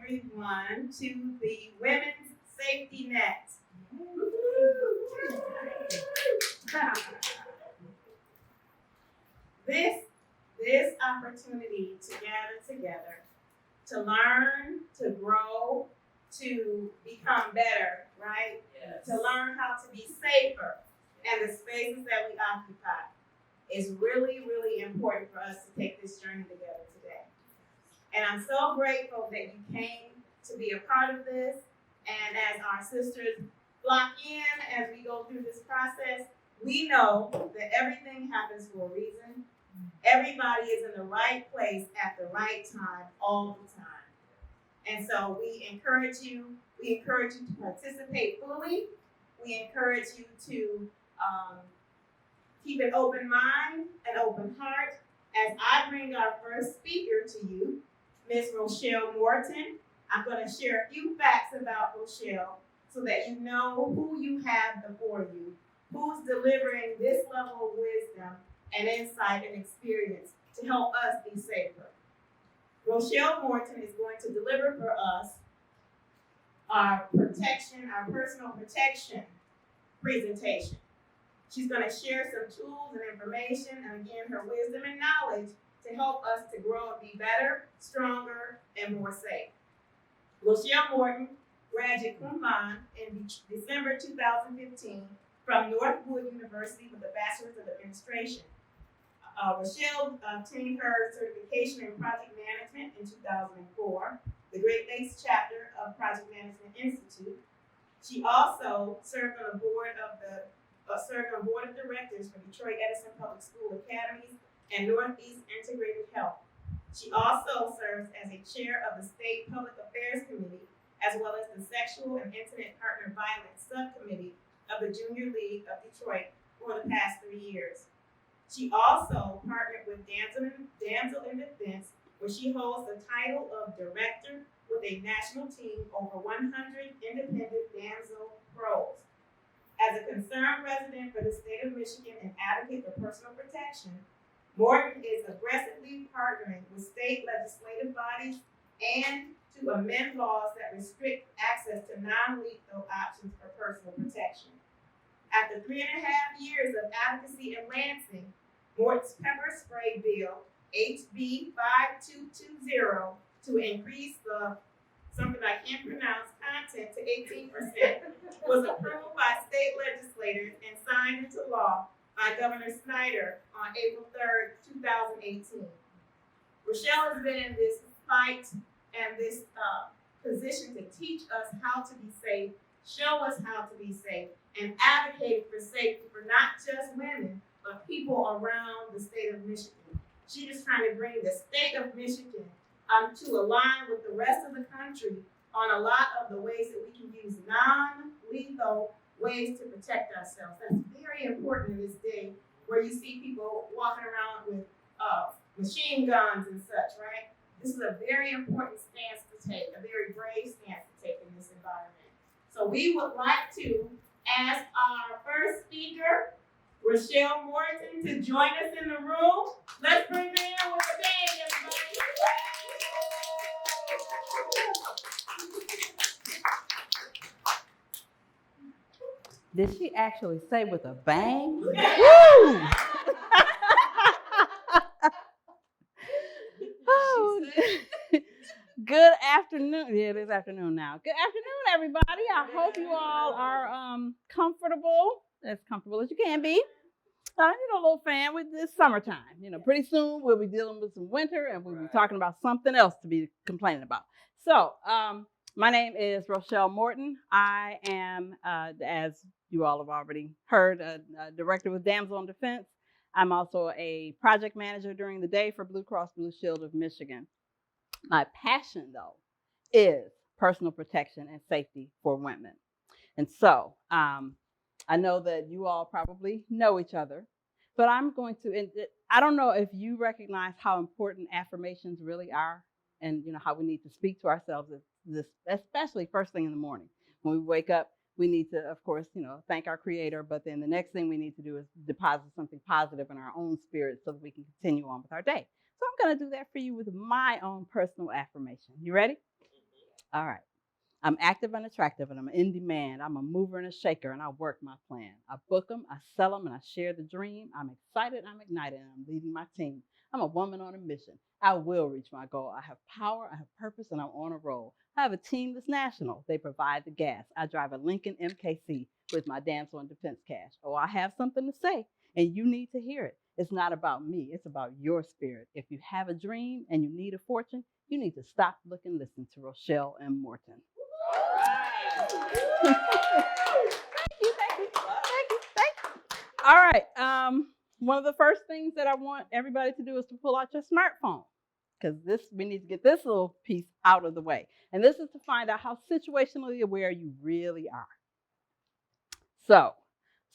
everyone to the Women's Safety Net. this this opportunity to gather together, to learn, to grow, to become better, right? Yes. To learn how to be safer and the spaces that we occupy is really, really important for us to take this journey together today. And I'm so grateful that you came to be a part of this. And as our sisters lock in as we go through this process, we know that everything happens for a reason. Everybody is in the right place at the right time all the time. And so we encourage you to participate fully. We encourage you to keep an open mind, an open heart. As I bring our first speaker to you, Ms. Rochelle Morton, I'm going to share a few facts about Rochelle so that you know who you have before you, who's delivering this level of wisdom and insight and experience to help us be safer. Rochelle Morton is going to deliver for us our personal protection presentation. She's going to share some tools and information and again her wisdom and knowledge to help us to grow and be better, stronger, and more safe. Rochelle Morton graduated cum laude in December 2015 from Northwood University with a Bachelor's of Administration. Rochelle obtained her certification in project management in 2004, the Great Lakes chapter of Project Management Institute. She also served on the board of directors for Detroit Edison Public School Academies and Northeast Integrated Health. She also serves as a chair of the State Public Affairs Committee, as well as the Sexual and Intimate Partner Violence Subcommittee of the Junior League of Detroit for the past 3 years. She also partnered with Damsel in Defense, where she holds the title of director with a national team over 100 independent damsel pros. As a concerned resident for the state of Michigan and advocate for personal protection, Morton is aggressively partnering with state legislative bodies and to amend laws that restrict access to non-lethal options for personal protection. After 3.5 years of advocacy in Lansing, Morton's pepper spray bill, HB 5220, to increase the something I can't pronounce content to 18%, was approved by state legislators and signed into law by Governor Snyder on April 3rd, 2018. Rochelle has been in this fight and this position to teach us how to be safe, show us how to be safe, and advocate for safety for not just women, but people around the state of Michigan. She is trying to bring the state of Michigan to align with the rest of the country on a lot of the ways that we can use non-lethal ways to protect ourselves. That's very important in this day where you see people walking around with machine guns and such, right? This is a very important stance to take, a very brave stance to take in this environment. So we would like to ask our first speaker, Rochelle Morton, to join us in the room. Let's bring her in with a bang, everybody. Did she actually say with a bang? Woo! Oh, good afternoon. Yeah, it is afternoon now. Good afternoon, everybody. I hope you all are comfortable, as comfortable as you can be. Little fan with this summertime. Pretty soon we'll be dealing with some winter and we'll be talking about something else to be complaining about. So, my name is Rochelle Morton. I am, as you all have already heard, a director with Damsel in Defense. I'm also a project manager during the day for Blue Cross Blue Shield of Michigan. My passion, though, is personal protection and safety for women. And so, I know that you all probably know each other, but I'm going to, I don't know if you recognize how important affirmations really are and, how we need to speak to ourselves, especially first thing in the morning. When we wake up, we need to, of course, thank our creator, but then the next thing we need to do is deposit something positive in our own spirit so that we can continue on with our day. So I'm going to do that for you with my own personal affirmation. You ready? All right. I'm active and attractive, and I'm in demand. I'm a mover and a shaker, and I work my plan. I book them, I sell them, and I share the dream. I'm excited, I'm ignited, and I'm leading my team. I'm a woman on a mission. I will reach my goal. I have power, I have purpose, and I'm on a roll. I have a team that's national. They provide the gas. I drive a Lincoln MKC with my damsel in defense cash. Oh, I have something to say, and you need to hear it. It's not about me, it's about your spirit. If you have a dream and you need a fortune, you need to stop, look, and listen to Rochelle M. Morton. Thank you, thank you, thank you, thank you. All right. One of the first things that I want everybody to do is to pull out your smartphone, because we need to get this little piece out of the way. And this is to find out how situationally aware you really are. So,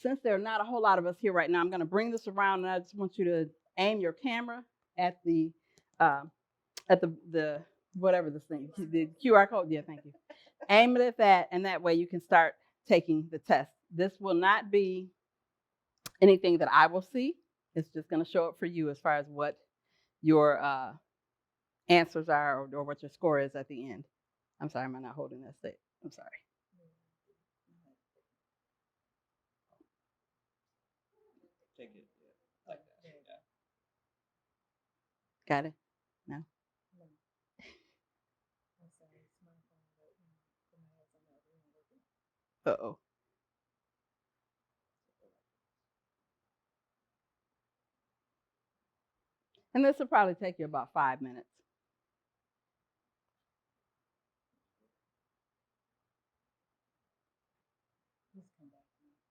since there are not a whole lot of us here right now, I'm going to bring this around, and I just want you to aim your camera at the whatever this thing, the QR code. Yeah, thank you. Aim it at that, and that way you can start taking the test. This will not be anything that I will see. It's just going to show up for you as far as what your answers are, or what your score is at the end. I'm sorry, I'm not holding that stick. I'm sorry. Take it, yeah, like that. Yeah. Got it? No? Uh-oh. And this will probably take you about 5 minutes.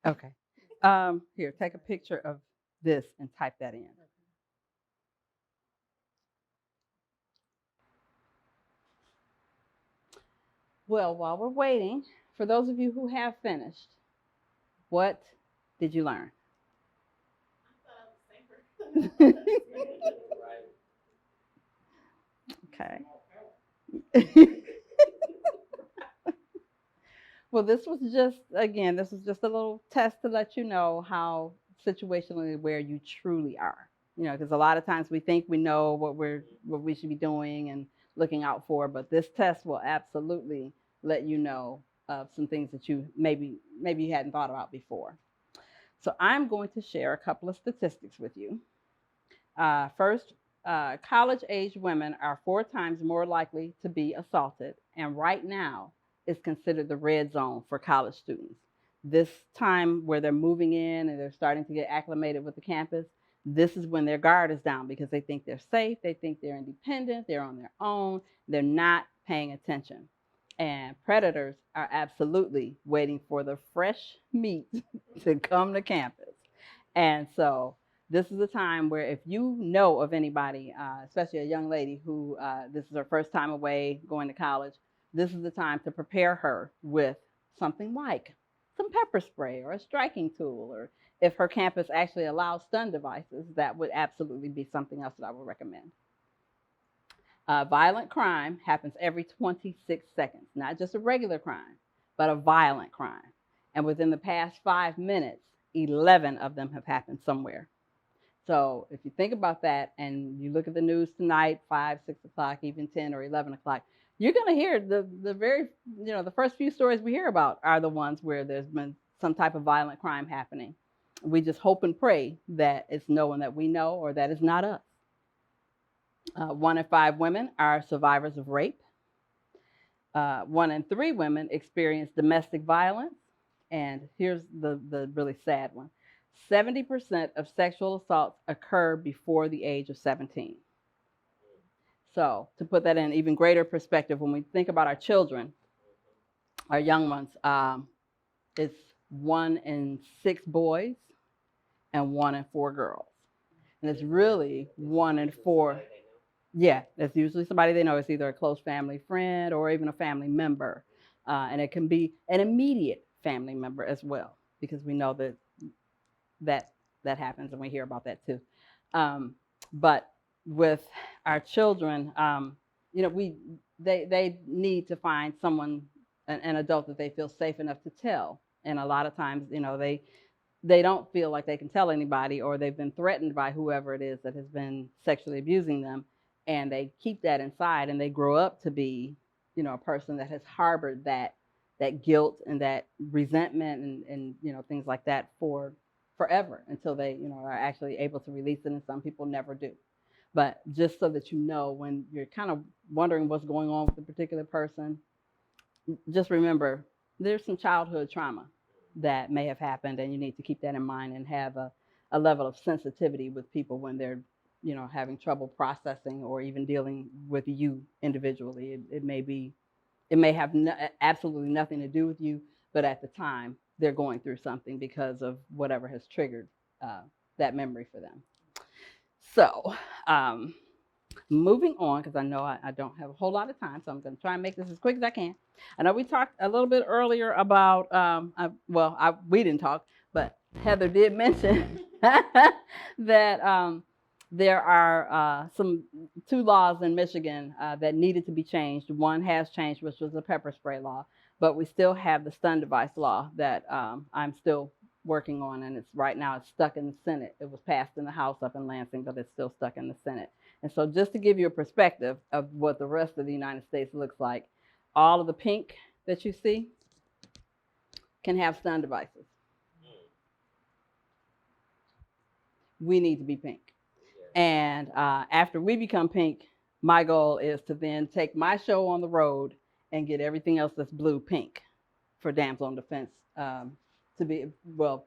Okay. Here, take a picture of this and type that in. Well, while we're waiting, for those of you who have finished, what did you learn? Okay. Well, this was just a little test to let you know how situationally aware you truly are. You know, because a lot of times we think we know what we should be doing and looking out for, but this test will absolutely let you know of some things that you maybe you hadn't thought about before. So I'm going to share a couple of statistics with you. First, college-age women are 4 times more likely to be assaulted, and right now is considered the red zone for college students. This time where they're moving in and they're starting to get acclimated with the campus, this is when their guard is down because they think they're safe, they think they're independent, they're on their own, they're not paying attention. And predators are absolutely waiting for the fresh meat to come to campus. And so this is a time where if you know of anybody, especially a young lady who this is her first time away going to college, this is the time to prepare her with something like some pepper spray or a striking tool, or if her campus actually allows stun devices, that would absolutely be something else that I would recommend. Violent crime happens every 26 seconds, not just a regular crime, but a violent crime. And within the past 5 minutes, 11 of them have happened somewhere. So if you think about that and you look at the news tonight, 5, 6 o'clock, even 10 or 11 o'clock, you're going to hear the first few stories we hear about are the ones where there's been some type of violent crime happening. We just hope and pray that it's no one that we know or that it's not us. 1 in 5 women are survivors of rape. 1 in 3 women experience domestic violence. And here's the really sad one. 70% of sexual assaults occur before the age of 17. So to put that in even greater perspective, when we think about our children, our young ones, it's 1 in 6 boys and 1 in 4 girls. And it's really 1 in 4. Yeah, that's usually somebody they know. It's either a close family friend or even a family member. And it can be an immediate family member as well, because we know that happens and we hear about that too. But with our children, they need to find someone, an adult that they feel safe enough to tell. And a lot of times, they don't feel like they can tell anybody, or they've been threatened by whoever it is that has been sexually abusing them, and they keep that inside, and they grow up to be, a person that has harbored that guilt and that resentment and things like that for forever until they are actually able to release it, and some people never do. But just so that when you're kind of wondering what's going on with a particular person, just remember there's some childhood trauma that may have happened, and you need to keep that in mind and have a level of sensitivity with people when they're having trouble processing or even dealing with you individually. It may have absolutely nothing to do with you, but at the time they're going through something because of whatever has triggered that memory for them. So moving on, because I know I don't have a whole lot of time, so I'm going to try and make this as quick as I can. I know we talked a little bit earlier about, we didn't talk, but Heather did mention that there are two laws in Michigan that needed to be changed. One has changed, which was the pepper spray law, but we still have the stun device law that I'm still working on, and right now it's stuck in the Senate. It was passed in the House up in Lansing, but it's still stuck in the Senate. And so just to give you a perspective of what the rest of the United States looks like, all of the pink that you see can have stun devices. We need to be pink. And after we become pink, my goal is to then take my show on the road and get everything else that's blue pink for Damsel in Defense to be, well,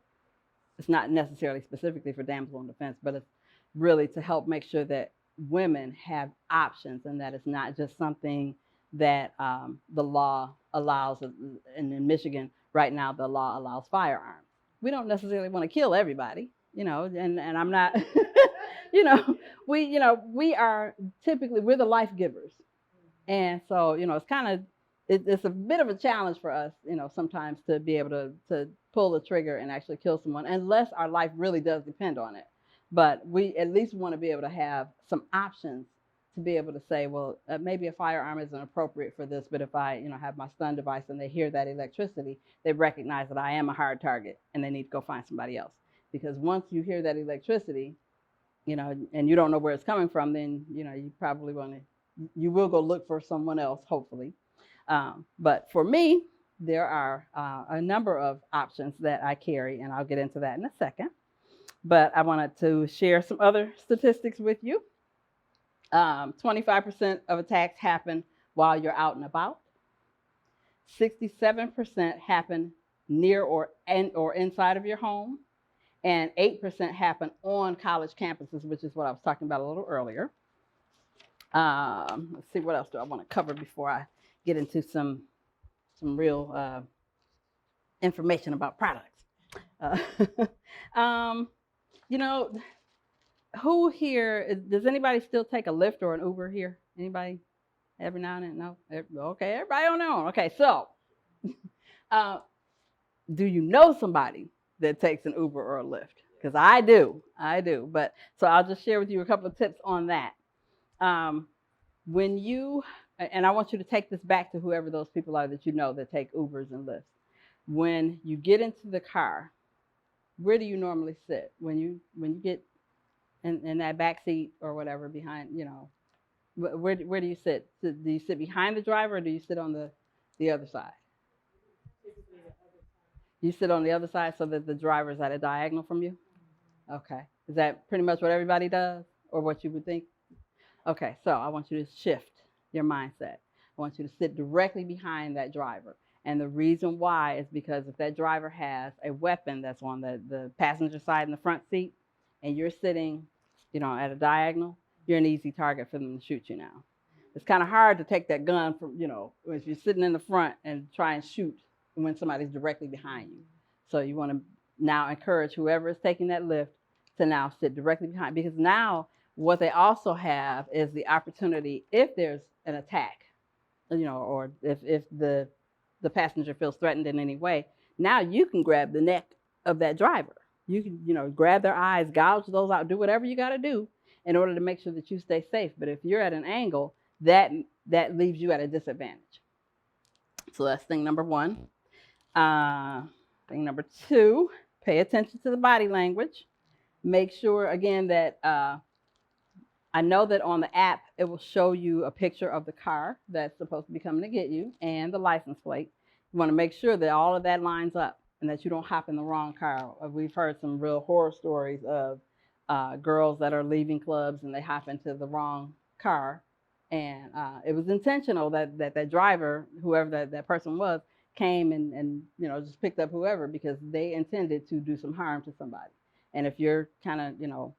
it's not necessarily specifically for Damsel in Defense, but it's really to help make sure that women have options and that it's not just something that the law allows. And in Michigan right now, the law allows firearms. We don't necessarily want to kill everybody, and I'm not, we are typically, we're the life givers. And so, it's kind of, it's a bit of a challenge for us, sometimes to be able to pull the trigger and actually kill someone, unless our life really does depend on it. But we at least want to be able to have some options to be able to say, well, maybe a firearm isn't appropriate for this, but if I, have my stun device and they hear that electricity, they recognize that I am a hard target and they need to go find somebody else. Because once you hear that electricity, and you don't know where it's coming from, then, you probably you will go look for someone else, hopefully. But for me, there are a number of options that I carry, and I'll get into that in a second. But I wanted to share some other statistics with you. 25% of attacks happen while you're out and about. 67% happen near or inside of your home. And 8% happen on college campuses, which is what I was talking about a little earlier. Let's see, what else do I want to cover before I get into some real information about products. Who here, does anybody still take a Lyft or an Uber here? Anybody? Every now and then? No? Okay, everybody on their own. Okay, so do you know somebody that takes an Uber or a Lyft? Because I do. But so I'll just share with you a couple of tips on that. When you, and I want you to take this back to whoever those people are that that take Ubers and Lyfts. When you get into the car, where do you normally sit? When you get in that back seat or whatever behind, where do you sit? Do you sit behind the driver or do you sit on the other side? You sit on the other side so that the driver is at a diagonal from you? Okay. Is that pretty much what everybody does or what you would think? Okay, so I want you to shift your mindset. I want you to sit directly behind that driver. And the reason why is because if that driver has a weapon that's on the passenger side in the front seat and you're sitting, at a diagonal, you're an easy target for them to shoot you now. It's kind of hard to take that gun from, if you're sitting in the front and try and shoot when somebody's directly behind you. So you want to now encourage whoever is taking that Lyft to now sit directly behind, because now what they also have is the opportunity, if there's an attack, or if the passenger feels threatened in any way, now you can grab the neck of that driver. You can, grab their eyes, gouge those out, do whatever you got to do in order to make sure that you stay safe. But if you're at an angle, that leaves you at a disadvantage. So that's thing number one. Thing number two, pay attention to the body language. Make sure, again, that I know that on the app, it will show you a picture of the car that's supposed to be coming to get you and the license plate. You want to make sure that all of that lines up and that you don't hop in the wrong car. We've heard some real horror stories of girls that are leaving clubs and they hop into the wrong car. And it was intentional that driver, whoever that person was, came and just picked up whoever because they intended to do some harm to somebody. And if you're kind of,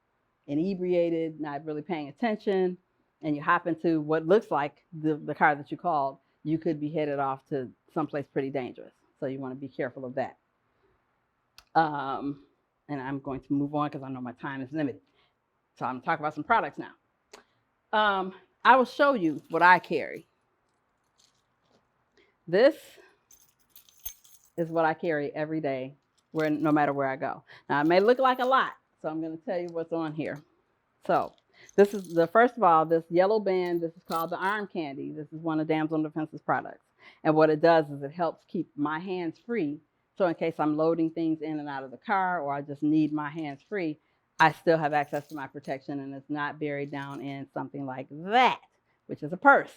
inebriated, not really paying attention, and you hop into what looks like the car that you called, you could be headed off to someplace pretty dangerous. So you want to be careful of that. And I'm going to move on because I know my time is limited. So I'm going to talk about some products now. I will show you what I carry. This is what I carry every day, no matter where I go. Now, it may look like a lot, so I'm going to tell you what's on here. So this is first of all, this yellow band, this is called the arm candy. This is one of Damsel in Defense's products. And what it does is it helps keep my hands free. So in case I'm loading things in and out of the car or I just need my hands free, I still have access to my protection and it's not buried down in something like that, which is a purse.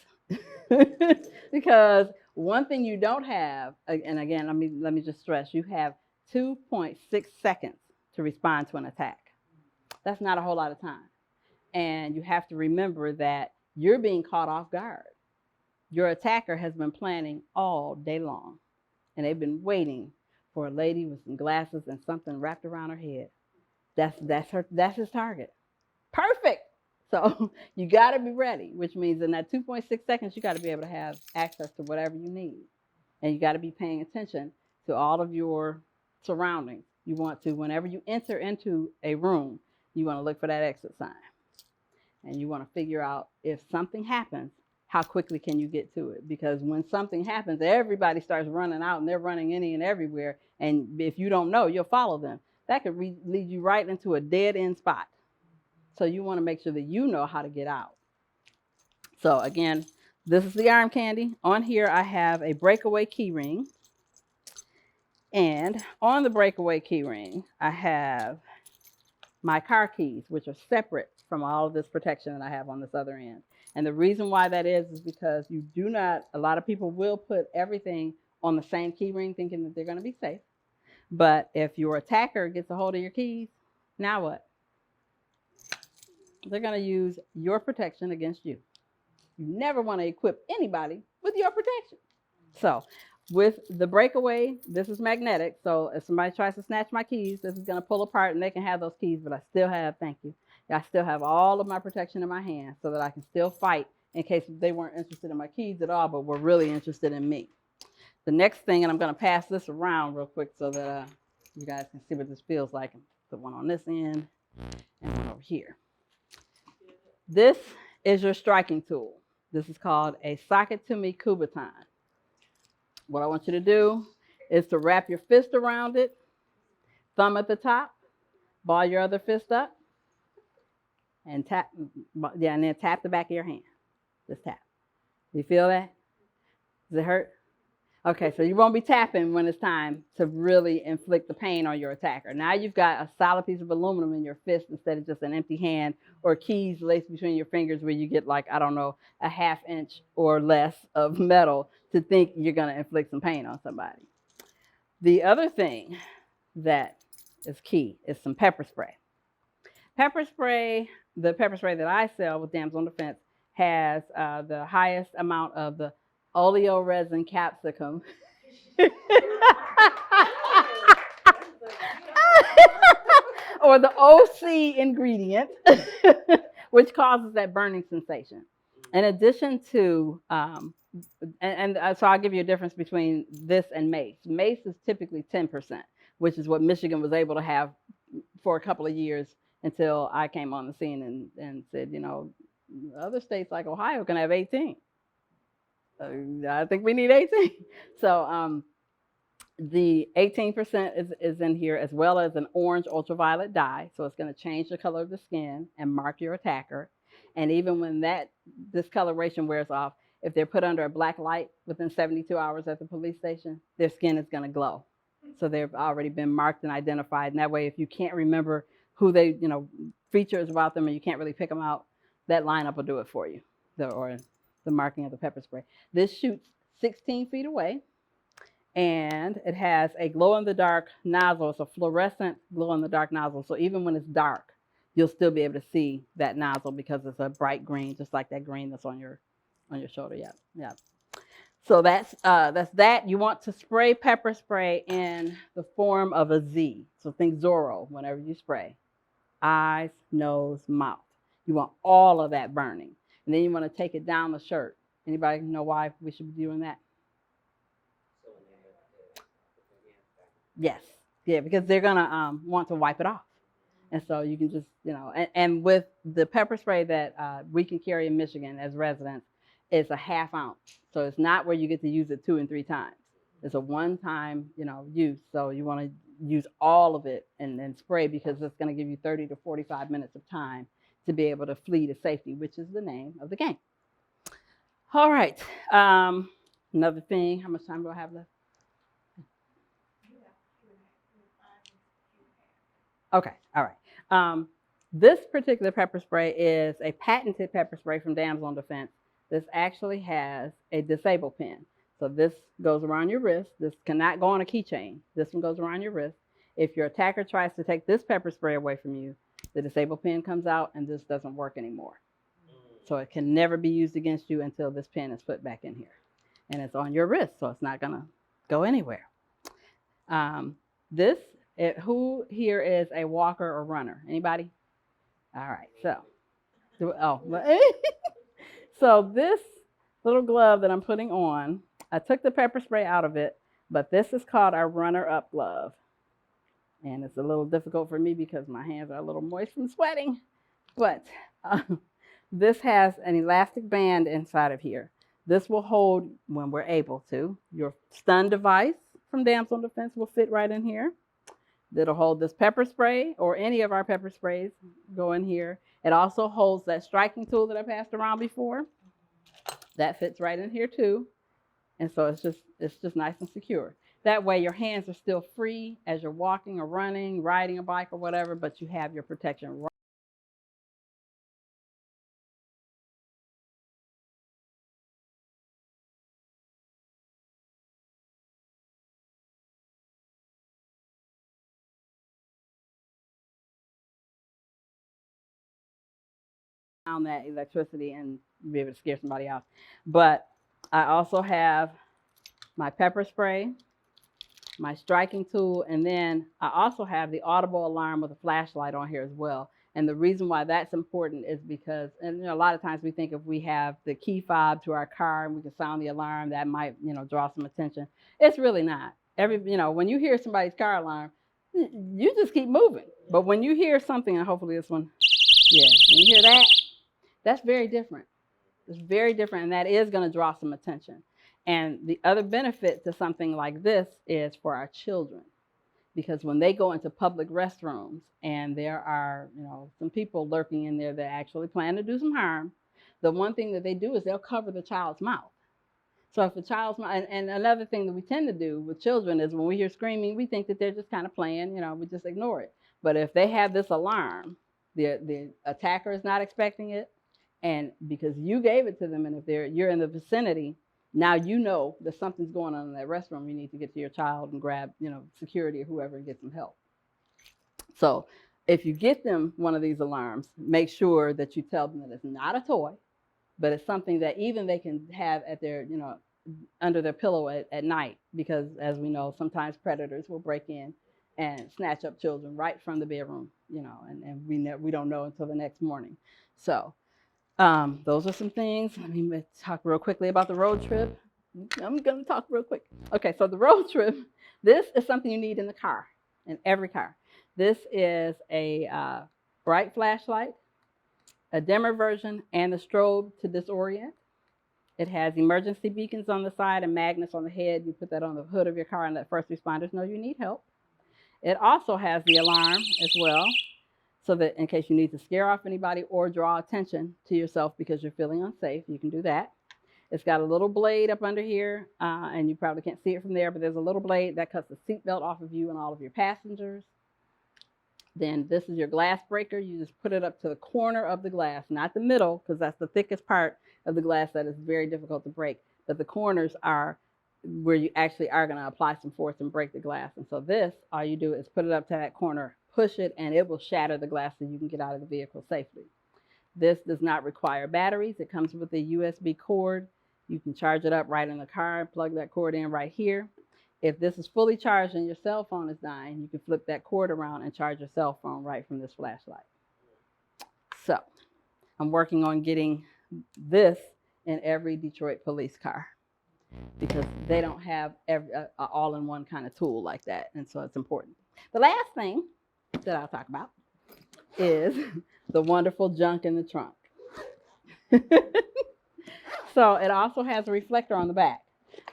Because one thing you don't have, and again, let me just stress, you have 2.6 seconds to respond to an attack. That's not a whole lot of time. And you have to remember that you're being caught off guard. Your attacker has been planning all day long, and they've been waiting for a lady with some glasses and something wrapped around her head. That's his target. Perfect. So you got to be ready, which means in that 2.6 seconds, you got to be able to have access to whatever you need. And you got to be paying attention to all of your surroundings. You want to, whenever you enter into a room, you want to look for that exit sign. And you want to figure out if something happens, how quickly can you get to it? Because when something happens, everybody starts running out and they're running any and everywhere. And if you don't know, you'll follow them. That could lead you right into a dead end spot. So you want to make sure that you know how to get out. So again, this is the arm candy. On here, I have a breakaway key ring. And on the breakaway key ring, I have my car keys, which are separate from all of this protection that I have on this other end. And the reason why that is because a lot of people will put everything on the same key ring thinking that they're going to be safe. But if your attacker gets a hold of your keys, now what? They're going to use your protection against you. You never want to equip anybody with your protection. So with the breakaway, this is magnetic. So if somebody tries to snatch my keys, this is going to pull apart and they can have those keys, but I still have all of my protection in my hand so that I can still fight in case they weren't interested in my keys at all, but were really interested in me. The next thing, and I'm going to pass this around real quick so that you guys can see what this feels like. Put one on this end and one over here. This is your striking tool. This is called a socket to me Kubotan. What I want you to do is to wrap your fist around it, thumb at the top, ball your other fist up, and tap, and then tap the back of your hand. Just tap. Do you feel that? Does it hurt? Okay, so you won't be tapping when it's time to really inflict the pain on your attacker. Now you've got a solid piece of aluminum in your fist instead of just an empty hand or keys laced between your fingers where you get like, I don't know, a ½ inch or less of metal to think you're going to inflict some pain on somebody. The other thing that is key is some pepper spray. Pepper spray, the pepper spray that I sell with Damsel in Defense has the highest amount of the oleoresin capsicum. Or the OC ingredient, which causes that burning sensation. In addition to, so I'll give you a difference between this and mace. Mace is typically 10%, which is what Michigan was able to have for a couple of years until I came on the scene and said, other states like Ohio can have 18. I think we need 18. So the 18% is in here, as well as an orange ultraviolet dye. So it's going to change the color of the skin and mark your attacker. And even when that discoloration wears off, if they're put under a black light within 72 hours at the police station, their skin is going to glow. So they've already been marked and identified. And that way, if you can't remember who features about them and you can't really pick them out, that lineup will do it for you, or the marking of the pepper spray. This shoots 16 feet away, and it has a glow-in-the-dark nozzle. It's a fluorescent glow-in-the-dark nozzle, so even when it's dark, you'll still be able to see that nozzle because it's a bright green, just like that green that's on your shoulder. Yeah. So that's that. You want to spray pepper spray in the form of a Z. So think Zorro whenever you spray. Eyes, nose, mouth. You want all of that burning. And then you want to take it down the shirt. Anybody know why we should be doing that? Yes. Yeah, because they're going to want to wipe it off. And so you can just, and with the pepper spray that we can carry in Michigan as residents, it's a ½ ounce. So it's not where you get to use it 2 and 3 times. It's a one-time, use. So you want to use all of it and then spray, because it's going to give you 30 to 45 minutes of time to be able to flee to safety, which is the name of the game. All right. Another thing, how much time do I have left? Okay, all right. This particular pepper spray is a patented pepper spray from Damsel in Defense. This actually has a disable pin. So this goes around your wrist. This cannot go on a keychain. This one goes around your wrist. If your attacker tries to take this pepper spray away from you, the disable pin comes out and this doesn't work anymore. So it can never be used against you until this pin is put back in here. And it's on your wrist, so it's not gonna go anywhere. Who here is a walker or runner? Anybody? All right, so this little glove that I'm putting on, I took the pepper spray out of it, but this is called our runner-up glove. And it's a little difficult for me because my hands are a little moist from sweating. But this has an elastic band inside of here. This will hold, when we're able to, your stun device from Damsel in Defense will fit right in here. That'll hold this pepper spray, or any of our pepper sprays go in here. It also holds that striking tool that I passed around before. That fits right in here too. And so it's just nice and secure. That way your hands are still free as you're walking or running, riding a bike or whatever, but you have your protection right down that electricity and be able to scare somebody off. But I also have my pepper spray, my striking tool, and then I also have the audible alarm with a flashlight on here as well. And the reason why that's important is because, and a lot of times we think if we have the key fob to our car and we can sound the alarm, that might, draw some attention. It's really not. When you hear somebody's car alarm, you just keep moving. But when you hear something, and hopefully this one, when you hear that, that's very different. It's very different, and that is going to draw some attention. And the other benefit to something like this is for our children, because when they go into public restrooms and there are, some people lurking in there that actually plan to do some harm, the one thing that they do is they'll cover the child's mouth. So if the child's mouth, and another thing that we tend to do with children is when we hear screaming, we think that they're just kind of playing, we just ignore it. But if they have this alarm, the attacker is not expecting it, and because you gave it to them, and if you're in the vicinity, now you know that something's going on in that restroom. You need to get to your child and grab, security or whoever and get some help. So if you get them one of these alarms, make sure that you tell them that it's not a toy, but it's something that even they can have at their, under their pillow at night, because as we know, sometimes predators will break in and snatch up children right from the bedroom, and we don't know until the next morning. So those are some things. Let me talk real quickly about the road trip. I'm going to talk real quick. Okay, so the road trip, this is something you need in the car, in every car. This is a bright flashlight, a dimmer version, and the strobe to disorient. It has emergency beacons on the side and magnets on the head. You put that on the hood of your car and let first responders know you need help. It also has the alarm as well, so that in case you need to scare off anybody or draw attention to yourself because you're feeling unsafe, you can do that. It's got a little blade up under here, and you probably can't see it from there, but there's a little blade that cuts the seatbelt off of you and all of your passengers. Then this is your glass breaker. You just put it up to the corner of the glass, not the middle, because that's the thickest part of the glass that is very difficult to break. But the corners are where you actually are going to apply some force and break the glass. And so this, all you do is put it up to that corner, push it, and it will shatter the glass so you can get out of the vehicle safely. This does not require batteries. It comes with a USB cord. You can charge it up right in the car, plug that cord in right here. If this is fully charged and your cell phone is dying, you can flip that cord around and charge your cell phone right from this flashlight. So I'm working on getting this in every Detroit police car because they don't have an all-in-one kind of tool like that. And so it's important. The last thing that I'll talk about is the wonderful junk in the trunk. So it also has a reflector on the back.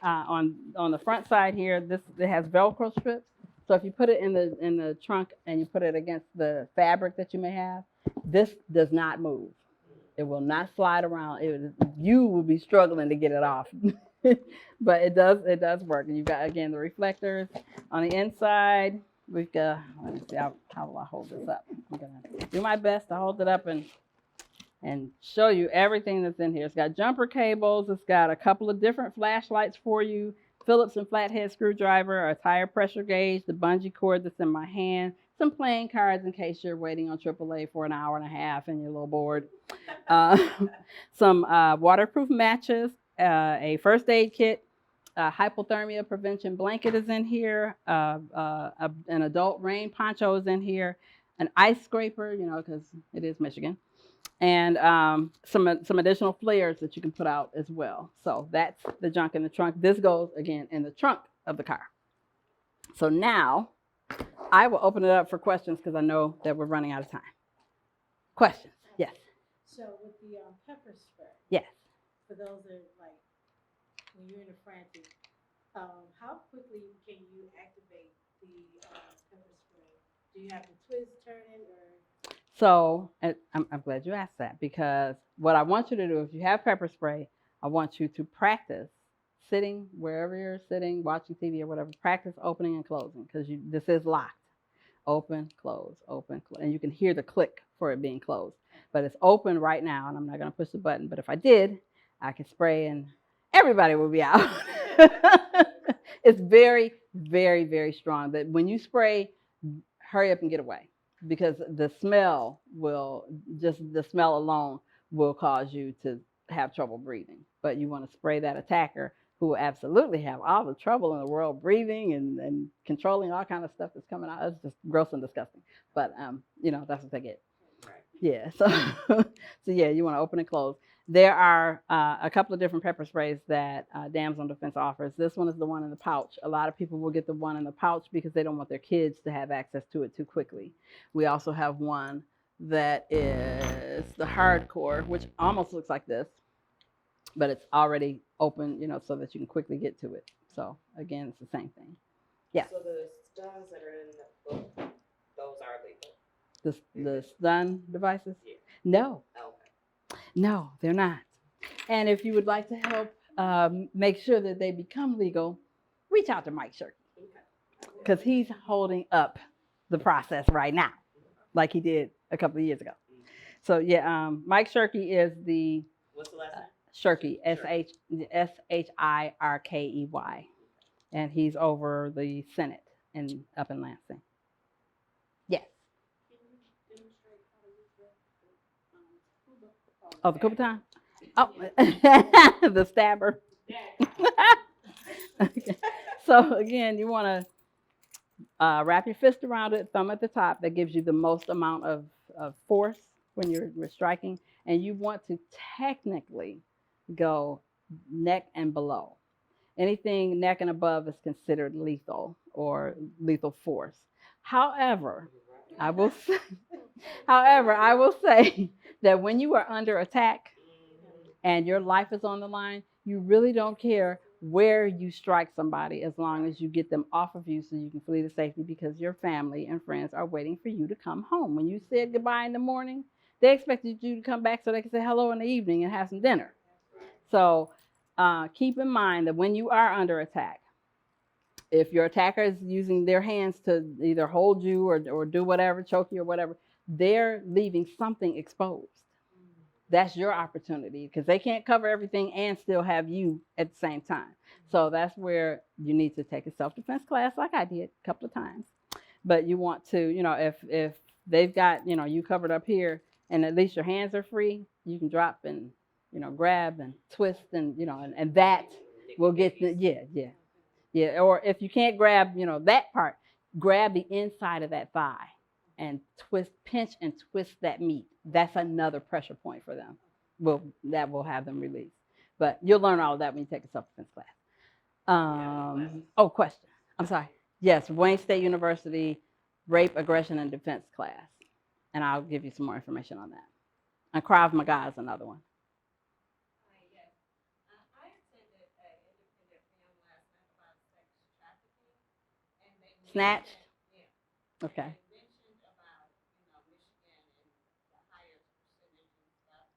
On the front side here, it has Velcro strips. So if you put it in the trunk and you put it against the fabric that you may have, this does not move. It will not slide around. You will be struggling to get it off, but it does work. And you've got, again, the reflectors on the inside. We've got, let me see, how will I hold this up? I'm gonna do my best to hold it up and show you everything that's in here. It's got jumper cables. It's got a couple of different flashlights for you, Phillips and flathead screwdriver, a tire pressure gauge, the bungee cord that's in my hand, some playing cards in case you're waiting on AAA for an hour and a half and you're a little bored, some waterproof matches, a first aid kit, a hypothermia prevention blanket is in here, an adult rain poncho is in here, an ice scraper, because it is Michigan, and some additional flares that you can put out as well. So that's the junk in the trunk. This goes, again, in the trunk of the car. So now I will open it up for questions because I know that we're running out of time. Questions? Yes. So with the pepper spray, Yes. for those that like when you're in a frenzy, how quickly can you activate the pepper spray? Do you have to twist, turn it, or? So I'm glad you asked that, because what I want you to do, if you have pepper spray, I want you to practice sitting wherever you're sitting, watching TV or whatever, practice opening and closing, because this is locked. Open, close, and you can hear the click for it being closed. But it's open right now, and I'm not going to push the button. But if I did, I could spray and everybody will be out. It's very, very, very strong. That when you spray, hurry up and get away, because the smell alone will cause you to have trouble breathing. But you want to spray that attacker who will absolutely have all the trouble in the world breathing and controlling all kind of stuff that's coming out. It's just gross and disgusting. But that's what they get. Yeah. So yeah, you want to open and close. There are a couple of different pepper sprays that Damsel Defense offers. This one is the one in the pouch. A lot of people will get the one in the pouch because they don't want their kids to have access to it too quickly. We also have one that is the hardcore, which almost looks like this, but it's already open, so that you can quickly get to it. So again, it's the same thing. Yeah. So the stuns that are in the book, those are legal? The stun devices? Yeah. No. Okay. No, they're not. And if you would like to help make sure that they become legal, reach out to Mike Shirky, because he's holding up the process right now, like he did a couple of years ago. So yeah, Mike Shirky is the What's the last name? Shirky, Shirkey, and he's over the Senate up in Lansing. Yes. Oh, the Kubotan? Oh, the stabber. Okay. So again, you want to wrap your fist around it, thumb at the top. That gives you the most amount of force when you're striking. And you want to technically go neck and below. Anything neck and above is considered lethal or lethal force. However, I will say that when you are under attack and your life is on the line, you really don't care where you strike somebody as long as you get them off of you so you can flee to safety, because your family and friends are waiting for you to come home. When you said goodbye in the morning, they expected you to come back so they can say hello in the evening and have some dinner. So keep in mind that when you are under attack if your attacker is using their hands to either hold you or do whatever, choke you or whatever, they're leaving something exposed. That's your opportunity because they can't cover everything and still have you at the same time. So that's where you need to take a self-defense class like I did a couple of times. But you want to, if they've got, you covered up here and at least your hands are free, you can drop and, grab and twist and, and that will get the, yeah. Or if you can't grab, that part, grab the inside of that thigh and pinch and twist that meat. That's another pressure point for them. That will have them release. But you'll learn all of that when you take a self-defense class. Question. I'm sorry. Yes, Wayne State University Rape, Aggression, and Defense class. And I'll give you some more information on that. And Krav Maga is another one. I attended an independent film last night about sex trafficking, and they Snatched? Yeah. Okay. And they mentioned about, Michigan and the higher percentage and stuff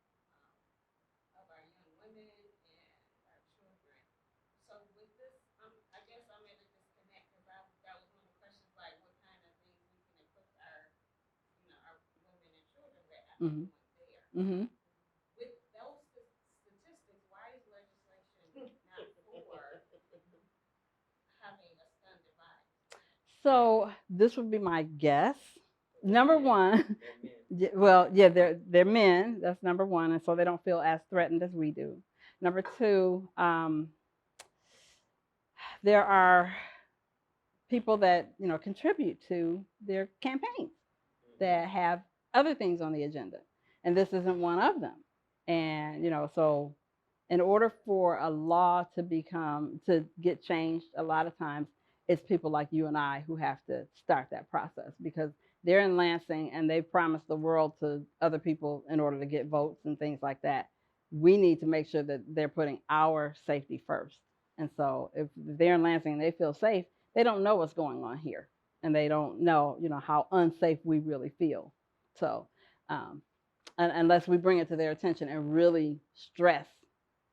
of our young women and our children. So with this, I guess I'm at a disconnect because that was one of the questions, like what kind of things we can equip our, our women and children with after Mhm. there. Mm-hmm. With those statistics, why is legislation not for having a stun device? So this would be my guess. Number one, They're men. they're men. That's number one, and so they don't feel as threatened as we do. Number two, there are people that contribute to their campaigns that have other things on the agenda, and this isn't one of them. And so in order for a law to get changed, a lot of times it's people like you and I who have to start that process because they're in Lansing and they've promised the world to other people in order to get votes and things like that. We need to make sure that they're putting our safety first. And so if they're in Lansing and they feel safe, they don't know what's going on here and they don't know, how unsafe we really feel. So unless we bring it to their attention and really stress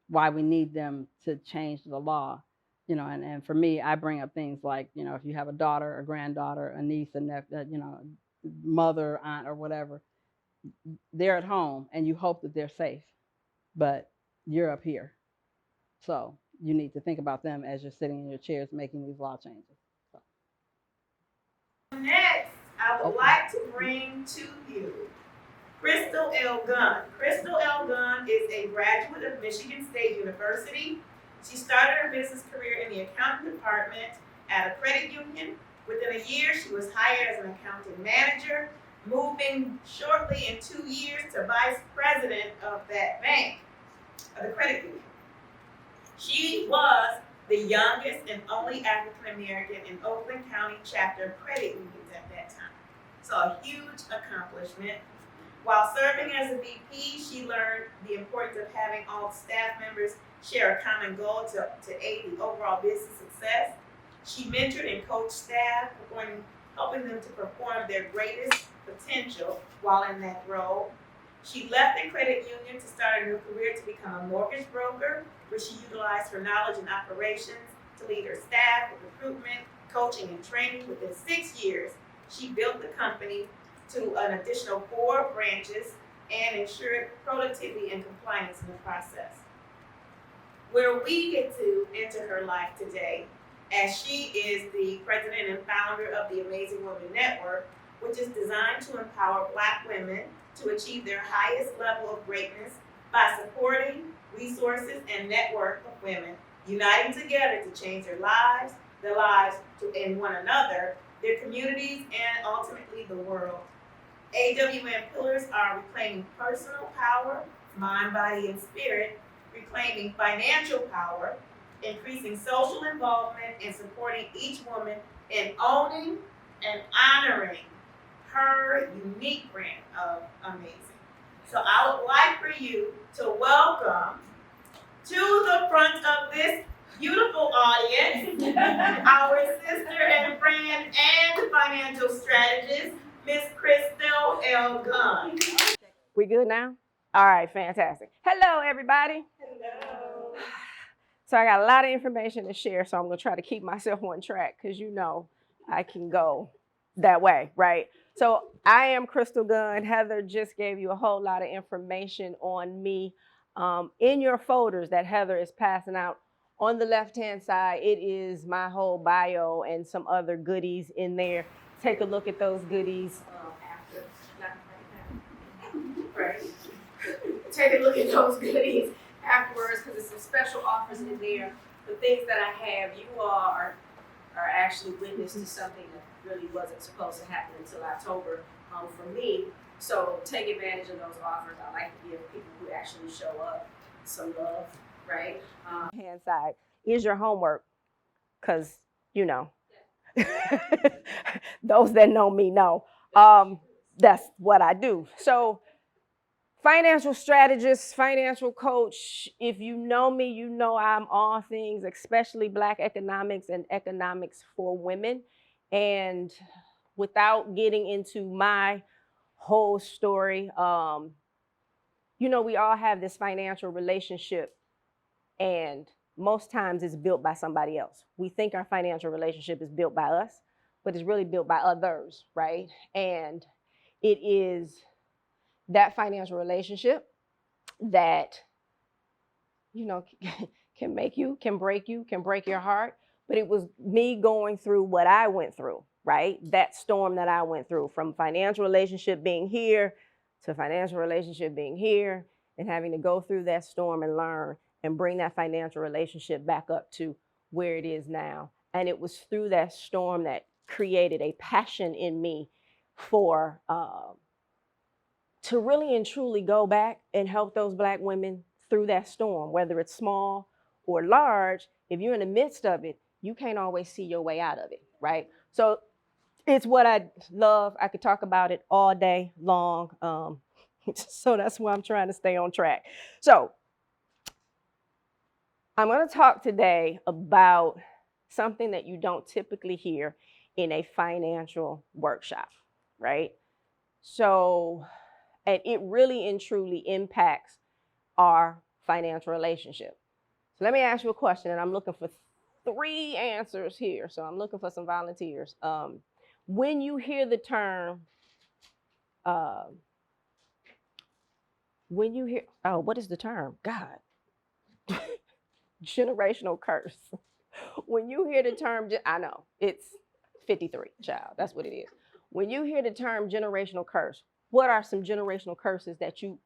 why we need them to change the law, and for me, I bring up things like, if you have a daughter, a granddaughter, a niece, a nephew, mother, aunt, or whatever, they're at home and you hope that they're safe, but you're up here. So you need to think about them as you're sitting in your chairs making these law changes. So. Next, I would like to bring to you Crystal L. Gunn. Crystal L. Gunn is a graduate of Michigan State University. She started her business career in the accounting department at a credit union. Within a year, she was hired as an accounting manager, moving shortly in 2 years to vice president of that bank, of the credit union. She was the youngest and only African American in Oakland County chapter credit unions at that time. So a huge accomplishment. While serving as a VP, she learned the importance of having all staff members share a common goal to aid the overall business success. She mentored and coached staff, helping them to perform their greatest potential while in that role. She left the credit union to start a new career to become a mortgage broker, where she utilized her knowledge in operations to lead her staff with recruitment, coaching, and training. Within 6 years, she built the company to an additional 4 branches and ensured productivity and compliance in the process. Where we get to enter her life today, as she is the president and founder of the Amazing Women Network, which is designed to empower Black women to achieve their highest level of greatness by supporting resources and network of women uniting together to change their lives and one another, their communities, and ultimately the world. AWN pillars are reclaiming personal power, mind, body, and spirit, reclaiming financial power, increasing social involvement, and supporting each woman in owning and honoring her unique brand of amazing. So I would like for you to welcome to the front of this beautiful audience, our sister and friend and financial strategist, Miss Crystal L. Gunn. We good now? All right, fantastic. Hello, everybody. Hello. So I got a lot of information to share, so I'm gonna try to keep myself on track because you know I can go that way, right? So I am Crystal Gunn. Heather just gave you a whole lot of information on me. In your folders that Heather is passing out, on the left-hand side, it is my whole bio and some other goodies in there. Take a look at those goodies after. Right. Take a look at those goodies afterwards because there's some special offers in there. The things that I have, you all are actually witness to something that really wasn't supposed to happen until October for me. So take advantage of those offers. I like to give people who actually show up some love, right? Hand side is your homework because, you know, those that know me know that's what I do. So financial strategist, financial coach. If you know me, you know I'm all things, especially Black economics and economics for women. And without getting into my whole story, you know, we all have this financial relationship, and most times it's built by somebody else. We think our financial relationship is built by us, but it's really built by others, right? And it is that financial relationship that, you know, can make you, can break your heart. But it was me going through what I went through, right? That storm that I went through, from financial relationship being here to financial relationship being here, and having to go through that storm and learn and bring that financial relationship back up to where it is now. And it was through that storm that created a passion in me for to really and truly go back and help those Black women through that storm, whether it's small or large. If you're in the midst of it, you can't always see your way out of it, right? So it's what I love. I could talk about it all day long. So that's why I'm trying to stay on track. So I'm going to talk today about something that you don't typically hear in a financial workshop, right? So, and it really and truly impacts our financial relationship. So let me ask you a question, and I'm looking for 3 answers here. So I'm looking for some volunteers. When you hear the term, what is the term? God, generational curse. When you hear the term, I know, it's 53, child, that's what it is. When you hear the term generational curse, what are some generational curses that you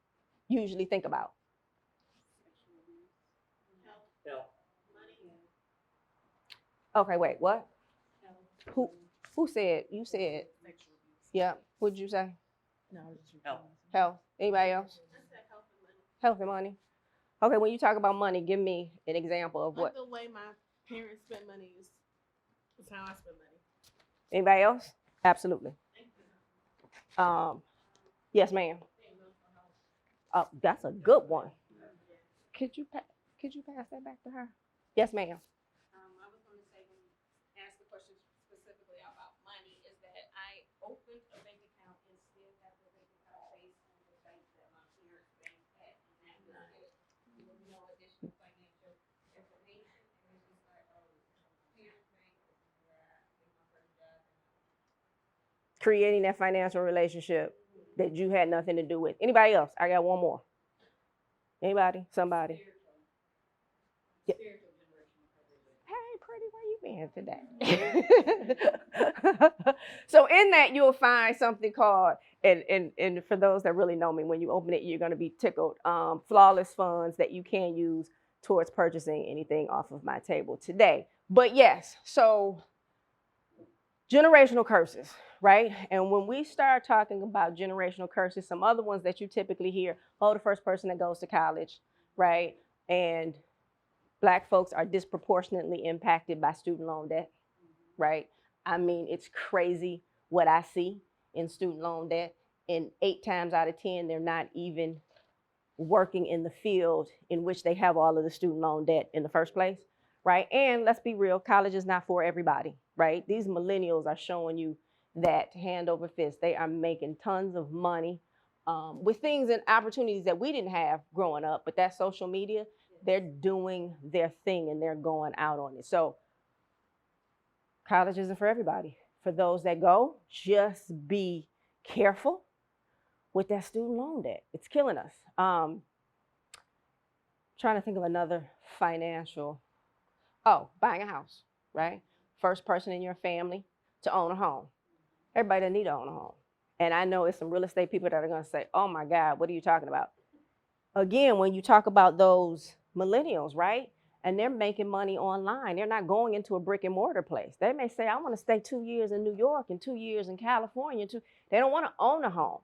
usually think about? Okay, wait, what? Who said? You said. Yeah. What'd you say? Health. Anybody else? Health and money. Okay, when you talk about money, give me an example of what. Like the way my parents spend money is how I spend money. Anybody else? Absolutely. Yes, ma'am. Oh, that's a good one. Could you pass that back to her? Yes, ma'am. I was going to say, when you asked the question specifically about money, is that I opened a bank account and still have the bank account based on the bank that my parents banked at, and that was it. There was no additional financial information, and it was like, oh, this is my parents' bank, this is where I did my first job. Creating that financial relationship that you had nothing to do with. Anybody else? I got one more. Anybody? Somebody? Yeah. Hey, pretty, where you been today? So in that, you'll find something called, and for those that really know me, when you open it, you're going to be tickled. Flawless funds that you can use towards purchasing anything off of my table today. But yes, so generational curses, right? And when we start talking about generational curses, some other ones that you typically hear, the first person that goes to college, right? And Black folks are disproportionately impacted by student loan debt, right? I mean, it's crazy what I see in student loan debt. And 8 times out of 10, they're not even working in the field in which they have all of the student loan debt in the first place, right? And let's be real, college is not for everybody, right? These millennials are showing you that hand over fist. They are making tons of money with things and opportunities that we didn't have growing up, but that social media, They're doing their thing and they're going out on it. So college isn't for everybody. For those that go, just be careful with that student loan debt. It's killing us. Trying to think of another financial. Oh, buying a house, right? First person in your family to own a home. Everybody doesn't need to own a home. And I know it's some real estate people that are going to say, oh my God, what are you talking about? Again, when you talk about those millennials, right? And they're making money online. They're not going into a brick and mortar place. They may say, I want to stay 2 years in New York and 2 years in California. They don't want to own a home.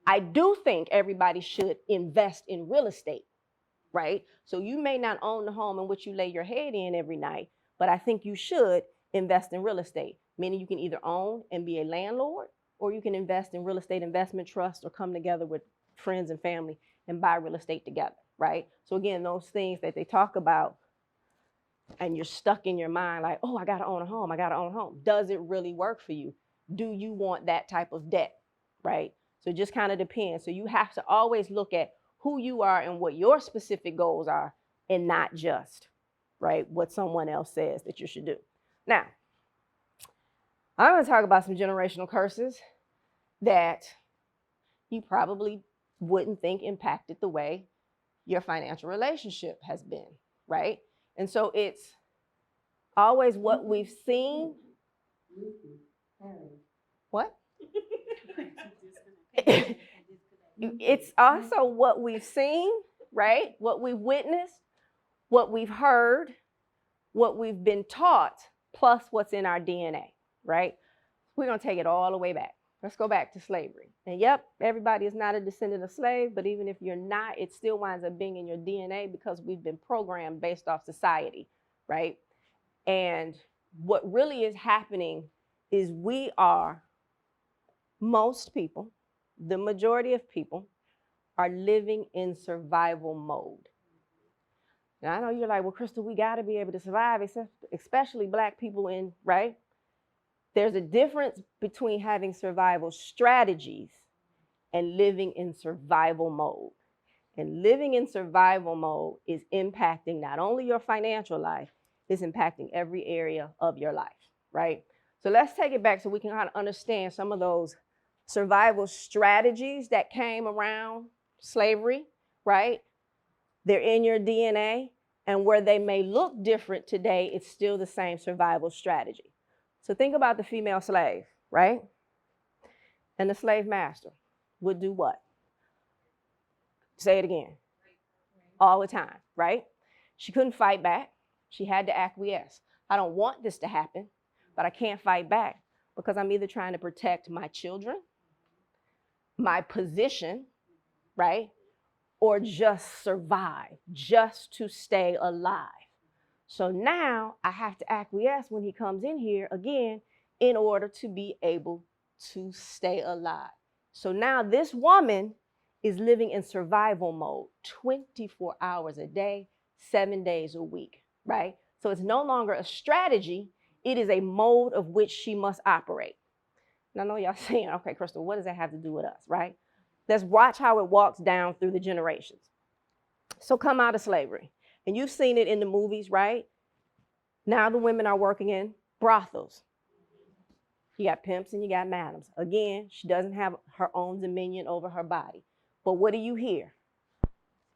I do think everybody should invest in real estate, right? So you may not own the home in which you lay your head in every night, but I think you should invest in real estate, meaning you can either own and be a landlord, or you can invest in real estate investment trust or come together with friends and family and buy real estate together, right? So again, those things that they talk about and you're stuck in your mind like, oh, I got to own a home. I got to own a home. Does it really work for you? Do you want that type of debt, right? So it just kind of depends. So you have to always look at who you are and what your specific goals are and not just, right, what someone else says that you should do. Now, I'm going to talk about some generational curses that you probably wouldn't think impacted the way your financial relationship has been, right? And so it's always what we've seen. What? It's also what we've seen, right? What we've witnessed, what we've heard, what we've been taught, plus what's in our DNA, right? We're going to take it all the way back. Let's go back to slavery. And yep, everybody is not a descendant of slave, but even if you're not, it still winds up being in your DNA because we've been programmed based off society, right? And what really is happening is most people, the majority of people, are living in survival mode. Now, I know you're like, well, Crystal, we got to be able to survive, especially Black people right? There's a difference between having survival strategies and living in survival mode. And living in survival mode is impacting not only your financial life, it's impacting every area of your life, right? So let's take it back so we can kind of understand some of those survival strategies that came around slavery, right? They're in your DNA, and where they may look different today, it's still the same survival strategy. So think about the female slave, right? And the slave master would do what? Say it again. All the time, right? She couldn't fight back. She had to acquiesce. I don't want this to happen, but I can't fight back because I'm either trying to protect my children, my position, right? Or just survive, just to stay alive. So now I have to acquiesce when he comes in here again in order to be able to stay alive. So now this woman is living in survival mode 24 hours a day, 7 days a week, right? So it's no longer a strategy, it is a mode of which she must operate. And I know y'all saying, okay, Crystal, what does that have to do with us, right? Let's watch how it walks down through the generations. So come out of slavery. And you've seen it in the movies, right? Now the women are working in brothels. You got pimps and you got madams. Again, she doesn't have her own dominion over her body. But what do you hear?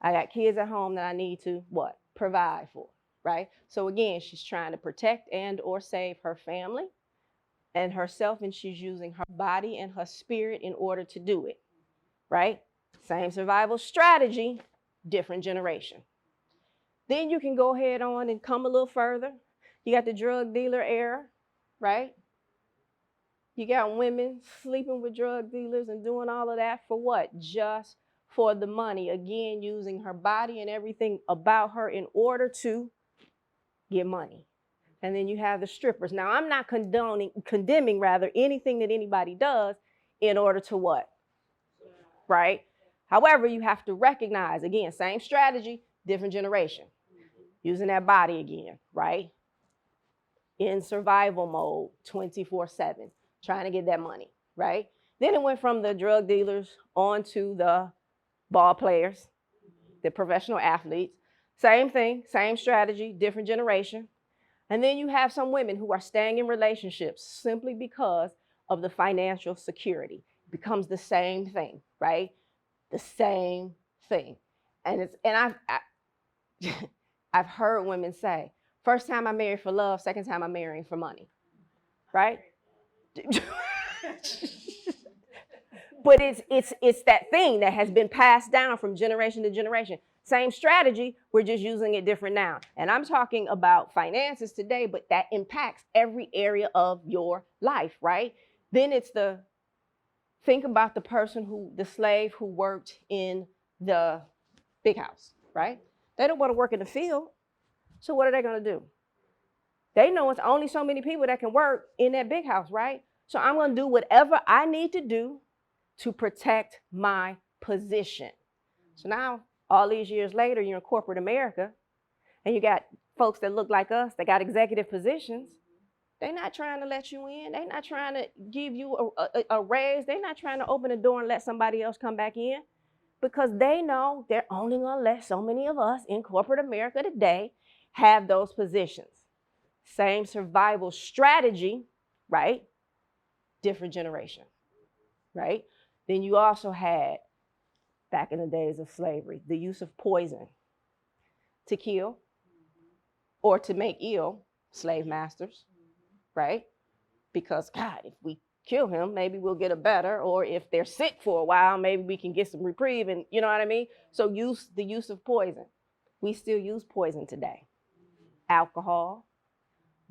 I got kids at home that I need to, what? Provide for, right? So again, she's trying to protect and or save her family and herself, and she's using her body and her spirit in order to do it, right? Same survival strategy, different generation. Then you can go ahead on and come a little further. You got the drug dealer era, right? You got women sleeping with drug dealers and doing all of that for what? Just for the money. Again, using her body and everything about her in order to get money. And then you have the strippers. Now, I'm not condemning anything that anybody does in order to what? Right? However, you have to recognize, again, same strategy, different generation. Using that body again, right? In survival mode, 24/7, trying to get that money, right? Then it went from the drug dealers on to the ball players, the professional athletes. Same thing, same strategy, different generation. And then you have some women who are staying in relationships simply because of the financial security. It becomes the same thing, right? The same thing. And I've heard women say, first time I married for love, second time I'm marrying for money, right? But it's that thing that has been passed down from generation to generation. Same strategy, we're just using it different now. And I'm talking about finances today, but that impacts every area of your life, right? Then it's think about the slave who worked in the big house, right? They don't want to work in the field. So what are they going to do? They know it's only so many people that can work in that big house, right? So I'm going to do whatever I need to do to protect my position. So now, all these years later, you're in corporate America, and you got folks that look like us that got executive positions. They're not trying to let you in. They're not trying to give you a raise. They're not trying to open the door and let somebody else come back in, because they know they're only going to let so many of us in corporate America today have those positions. Same survival strategy, right? Different generation, right? Then you also had, back in the days of slavery, the use of poison to kill or to make ill slave masters, right? Because, God, if we kill him, maybe we'll get a better, or if they're sick for a while, maybe we can get some reprieve, and you know what I mean? So the use of poison. We still use poison today. Alcohol,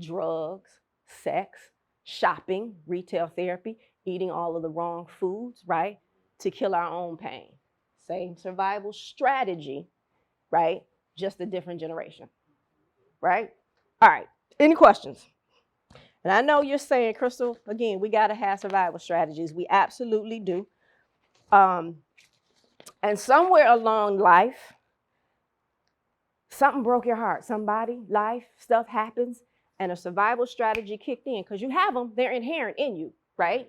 drugs, sex, shopping, retail therapy, eating all of the wrong foods, right? To kill our own pain. Same survival strategy, right? Just a different generation, right? All right, any questions? And I know you're saying, Crystal, again, we got to have survival strategies. We absolutely do. And somewhere along life, something broke your heart. Somebody, life, stuff happens, and a survival strategy kicked in, because you have them, they're inherent in you, right?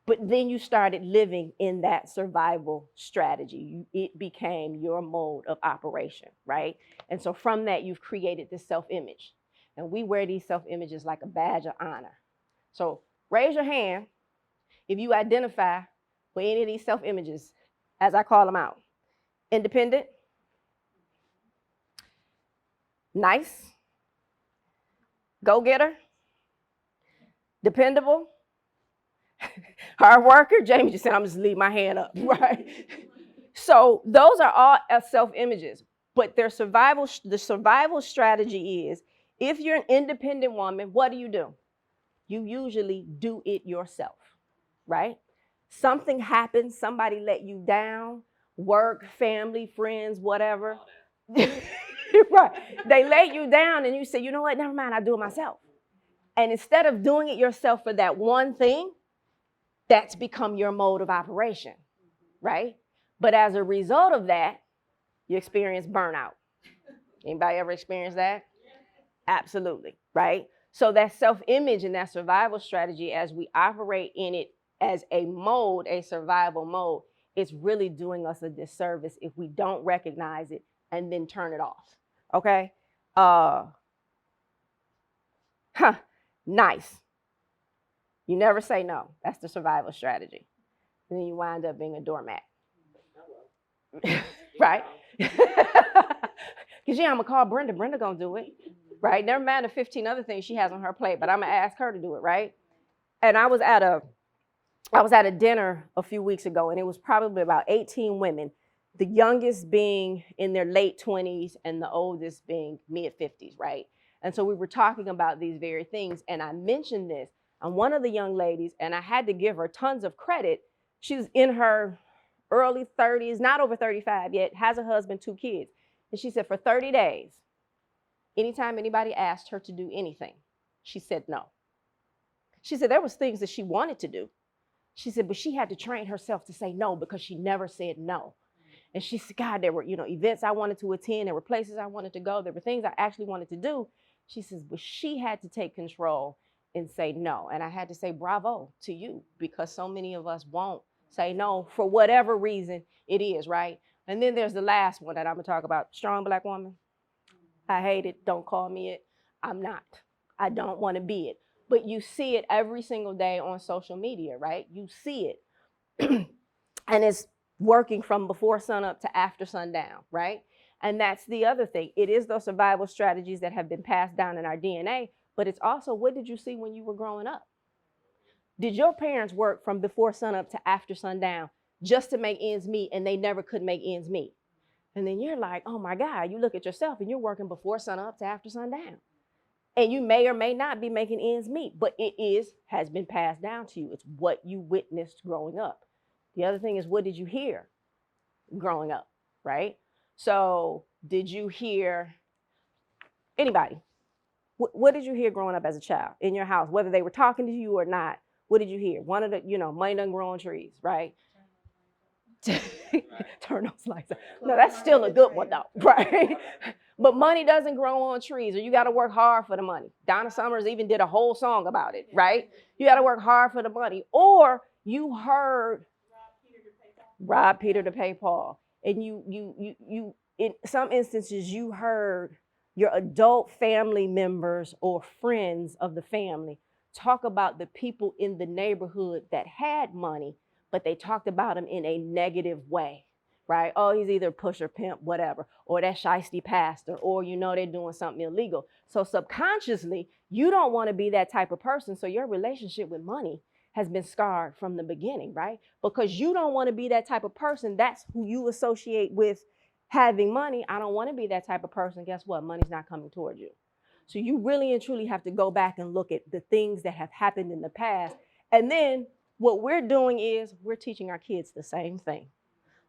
But then you started living in that survival strategy. It became your mode of operation, right? And so from that, you've created this self-image. And we wear these self-images like a badge of honor. So raise your hand if you identify with any of these self-images, as I call them out. Independent, nice, go-getter, dependable, hard worker. Jamie just said, I'm just leave my hand up, right? So those are all self-images, but the survival strategy is, if you're an independent woman, what do? You usually do it yourself, right? Something happens, somebody let you down, work, family, friends, whatever. Right. They lay you down and you say, you know what, never mind, I'll do it myself. And instead of doing it yourself for that one thing, that's become your mode of operation, right? But as a result of that, you experience burnout. Anybody ever experienced that? Absolutely, right? So that self-image and that survival strategy, as we operate in it as a mode, a survival mode, it's really doing us a disservice if we don't recognize it and then turn it off, okay? Nice. You never say no. That's the survival strategy. And then you wind up being a doormat. Right? Because yeah, I'm going to call Brenda. Brenda going to do it. Right? Never mind the 15 other things she has on her plate, but I'm going to ask her to do it, right? And I was at a dinner a few weeks ago, and it was probably about 18 women, the youngest being in their late 20s and the oldest being mid-50s, right? And so we were talking about these very things, and I mentioned this. And one of the young ladies, and I had to give her tons of credit, she was in her early 30s, not over 35 yet, has a husband, 2 kids. And she said for 30 days, anytime anybody asked her to do anything, she said no. She said there was things that she wanted to do. She said, but she had to train herself to say no, because she never said no. And she said, God, there were, events I wanted to attend. There were places I wanted to go. There were things I actually wanted to do. She says, but she had to take control and say no. And I had to say bravo to you, because so many of us won't say no for whatever reason it is, right? And then there's the last one that I'm gonna talk about, strong Black woman. I hate it, don't call me it. I'm not. I don't wanna be it. But you see it every single day on social media, right? You see it. And it's working from before sunup to after sundown, right? And that's the other thing. It is those survival strategies that have been passed down in our DNA, but it's also, what did you see when you were growing up? Did your parents work from before sunup to after sundown just to make ends meet, and they never could make ends meet? And then you're like, oh my God, you look at yourself and you're working before sunup to after sundown. And you may or may not be making ends meet, but has been passed down to you. It's what you witnessed growing up. The other thing is, what did you hear growing up, right? So did you hear, anybody, what did you hear growing up as a child in your house, whether they were talking to you or not? What did you hear? One of the, money doesn't grow on trees, right? Turn those lights on. No, that's still a good one though, right? But money doesn't grow on trees, or you got to work hard for the money. Donna Summers even did a whole song about it, right? You got to work hard for the money. Or you heard rob Peter to pay Paul. And you in some instances, you heard your adult family members or friends of the family talk about the people in the neighborhood that had money, but they talked about them in a negative way, right? Oh, he's either pusher, pimp, whatever, or that shiesty pastor, or they're doing something illegal. So subconsciously, you don't want to be that type of person. So your relationship with money has been scarred from the beginning, right? Because you don't want to be that type of person. That's who you associate with having money. I don't want to be that type of person. Guess what? Money's not coming towards you. So you really and truly have to go back and look at the things that have happened in the past. And then what we're doing is we're teaching our kids the same thing,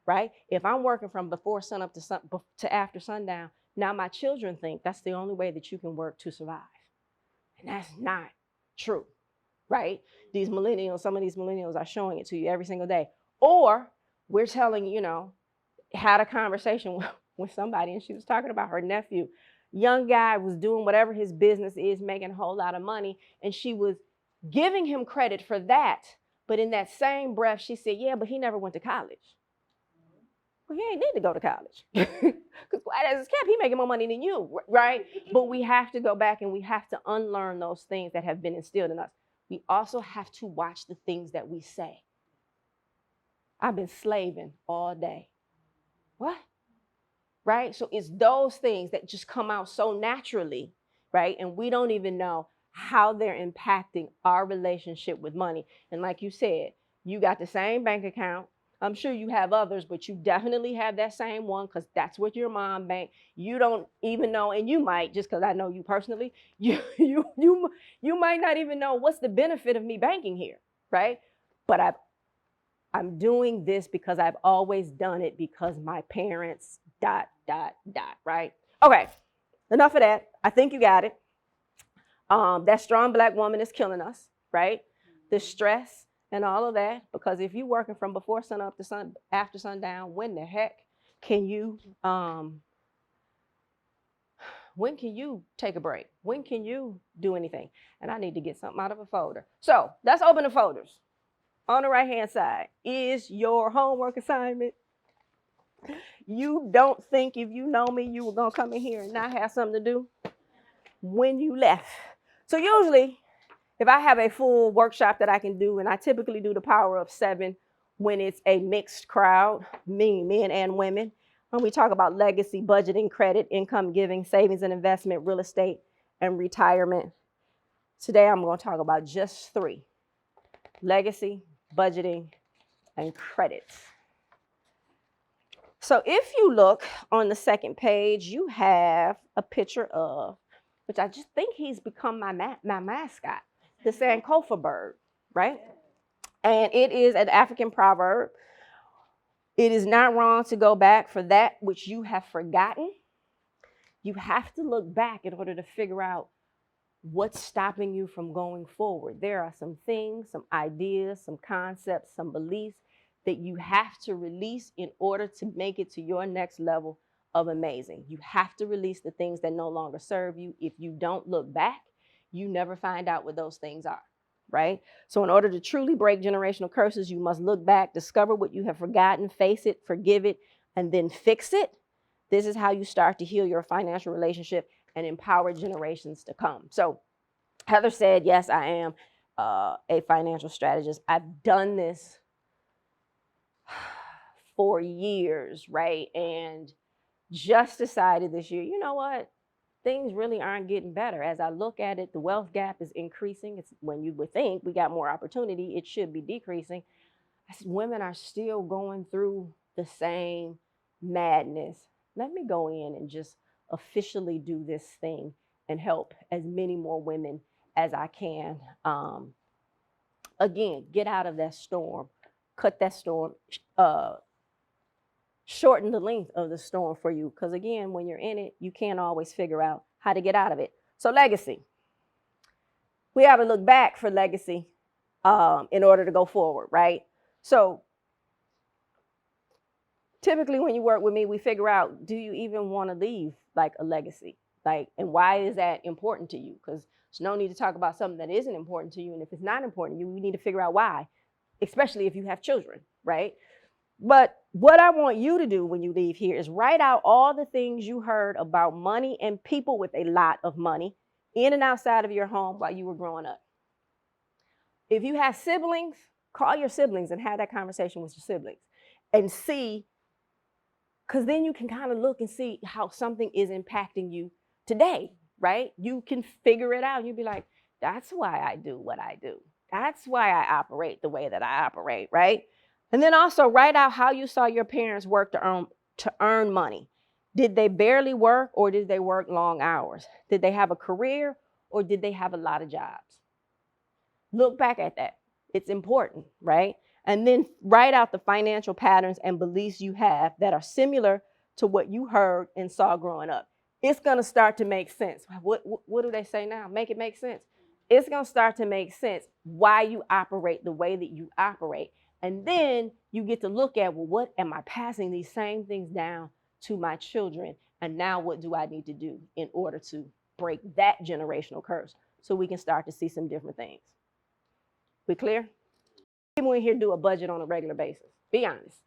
right? If I'm working from before sunup to after sundown, now my children think that's the only way that you can work to survive. And that's not true, right? These millennials, some of these millennials are showing it to you every single day. Or we're telling, had a conversation with somebody, and she was talking about her nephew. Young guy was doing whatever his business is, making a whole lot of money, and she was giving him credit for that. But in that same breath, she said, yeah, but he never went to college. Well, he ain't need to go to college. Because as his cap, he making more money than you, right? But we have to go back and we have to unlearn those things that have been instilled in us. We also have to watch the things that we say. I've been slaving all day. What? Right? So it's those things that just come out so naturally, right? And we don't even know how they're impacting our relationship with money. And like you said, you got the same bank account. I'm sure you have others, but you definitely have that same one because that's what your mom banked. You don't even know, and you might, just because I know you personally, you might not even know what's the benefit of me banking here, right? But I'm doing this because I've always done it because my parents ... right? Okay, enough of that. I think you got it. That strong Black woman is killing us, right? The stress and all of that, because if you're working from before sunup to after sundown, when the heck can you take a break? When can you do anything? And I need to get something out of a folder. So let's open the folders. On the right-hand side is your homework assignment. You don't think if you know me, you were gonna come in here and not have something to do when you left. So usually, if I have a full workshop that I can do, and I typically do the power of 7 when it's a mixed crowd, men and women, when we talk about legacy, budgeting, credit, income giving, savings and investment, real estate, and retirement. Today, I'm gonna talk about just 3: legacy, budgeting, and credit. So if you look on the second page, you have a picture of, which I just think he's become my mascot, the Sankofa bird, right? And it is an African proverb. It is not wrong to go back for that which you have forgotten. You have to look back in order to figure out what's stopping you from going forward. There are some things, some ideas, some concepts, some beliefs that you have to release in order to make it to your next level of amazing. You have to release the things that no longer serve you. If you don't look back, you never find out what those things are, right? So in order to truly break generational curses, you must look back, discover what you have forgotten, face it, forgive it, and then fix it, this is how you start to heal your financial relationship and empower generations to come. So Heather said, yes, I am a financial strategist. I've done this for years, right? And just decided this year, you know what? Things really aren't getting better. As I look at it, the wealth gap is increasing. It's when you would think we got more opportunity, it should be decreasing. I said, women are still going through the same madness. Let me go in and just officially do this thing and help as many more women as I can. Again, get out of that storm, cut that storm, shorten the length of the storm for you. Because again, when you're in it, you can't always figure out how to get out of it. So legacy. We have to look back for legacy in order to go forward, right? So typically when you work with me, we figure out, do you even want to leave like a legacy? Like, and why is that important to you? Because there's no need to talk about something that isn't important to you. And if it's not important to you, we need to figure out why, especially if you have children, right? But what I want you to do when you leave here is write out all the things you heard about money and people with a lot of money in and outside of your home while you were growing up. If you have siblings, call your siblings and have that conversation with your siblings and see, because then you can kind of look and see how something is impacting you today, right? You can figure it out. You'll be like, that's why I do what I do. That's why I operate the way that I operate, right? And then also write out how you saw your parents work to earn money. Did they barely work or did they work long hours? Did they have a career or did they have a lot of jobs? Look back at that. It's important, right? And then write out the financial patterns and beliefs you have that are similar to what you heard and saw growing up. It's going to start to make sense. What do they say now? Make it make sense. It's going to start to make sense why you operate the way that you operate. And then you get to look at, well, what am I passing these same things down to my children? And now what do I need to do in order to break that generational curse so we can start to see some different things? We clear? People in here do a budget on a regular basis. Be honest.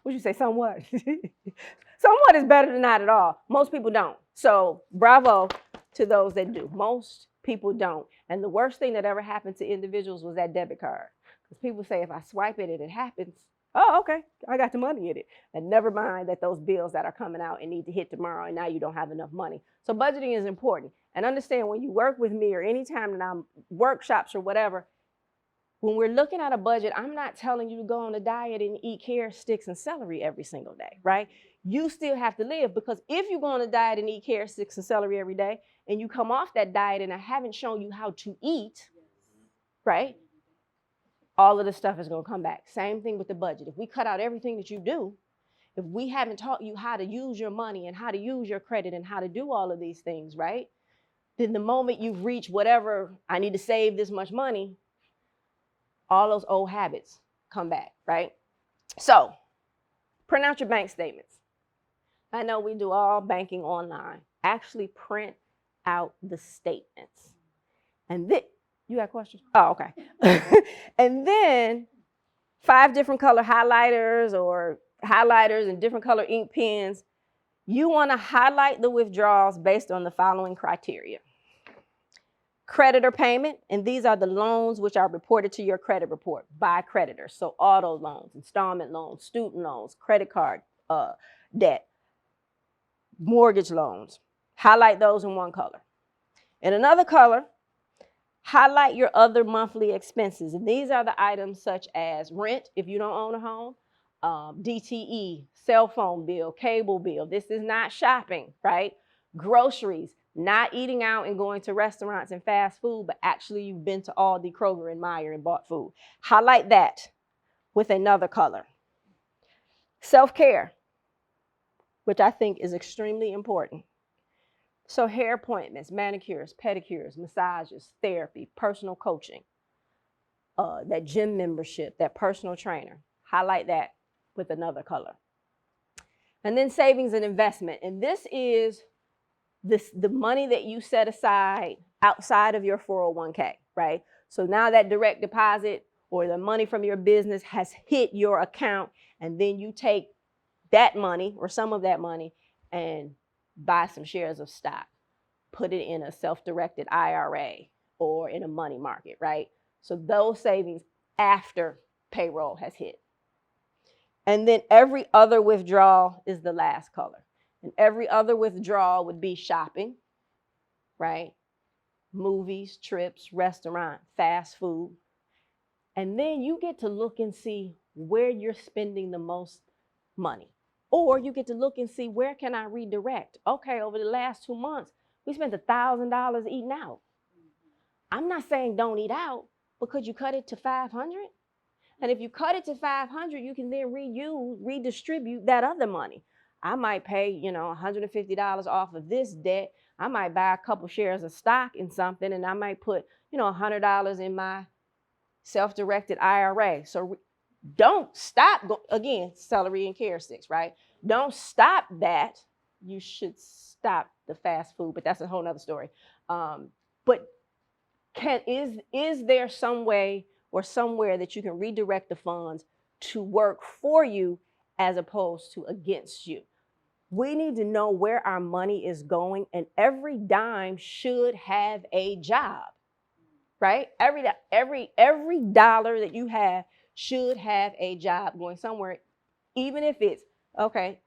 Would you say somewhat? Somewhat is better than not at all. Most people don't. So bravo to those that do. Most people don't. And the worst thing that ever happened to individuals was that debit card. Because people say, if I swipe it and it happens, oh, okay, I got the money in it. And never mind that those bills that are coming out and need to hit tomorrow, and now you don't have enough money. So budgeting is important. And understand when you work with me or anytime that I'm workshops or whatever, when we're looking at a budget, I'm not telling you to go on a diet and eat carrot sticks and celery every single day, right? You still have to live, because if you go on a diet and eat carrot sticks and celery every day, and you come off that diet and I haven't shown you how to eat, right? All of the stuff is going to come back. Same thing with the budget. If we cut out everything that you do, if we haven't taught you how to use your money and how to use your credit and how to do all of these things, right? Then the moment you've reached whatever, I need to save this much money, all those old habits come back, right? So print out your bank statements. I know we do all banking online. Actually print out the statements. And then, you got questions? Oh, okay. And then 5 different color highlighters and different color ink pens. You want to highlight the withdrawals based on the following criteria. Creditor payment, and these are the loans which are reported to your credit report by creditors. So auto loans, installment loans, student loans, credit card debt, mortgage loans. Highlight those in one color. In another color, highlight your other monthly expenses. And these are the items such as rent, if you don't own a home, DTE, cell phone bill, cable bill. This is not shopping, right? Groceries, not eating out and going to restaurants and fast food, but actually you've been to Aldi, Kroger, and Meijer and bought food. Highlight that with another color. Self-care, which I think is extremely important. So hair appointments, manicures, pedicures, massages, therapy, personal coaching, that gym membership, that personal trainer. Highlight that with another color. And then savings and investment. And this is the money that you set aside outside of your 401k, right? So now that direct deposit or the money from your business has hit your account, and then you take that money or some of that money and buy some shares of stock, put it in a self-directed IRA or in a money market, right? So those savings after payroll has hit. And then every other withdrawal is the last color. And every other withdrawal would be shopping, right? Movies, trips, restaurant, fast food. And then you get to look and see where you're spending the most money. Or you get to look and see, where can I redirect? Okay, over the last 2 months, we spent $1,000 eating out. I'm not saying don't eat out, but could you cut it to 500? And if you cut it to 500, you can then redistribute that other money. I might pay, $150 off of this debt. I might buy a couple shares of stock in something, and I might put, $100 in my self-directed IRA. So don't stop, again, celery and carrot sticks, right? Don't stop that. You should stop the fast food, but that's a whole nother story. But is there some way or somewhere that you can redirect the funds to work for you as opposed to against you? We need to know where our money is going, and every dime should have a job, right? Every dollar that you have should have a job going somewhere, even if it's,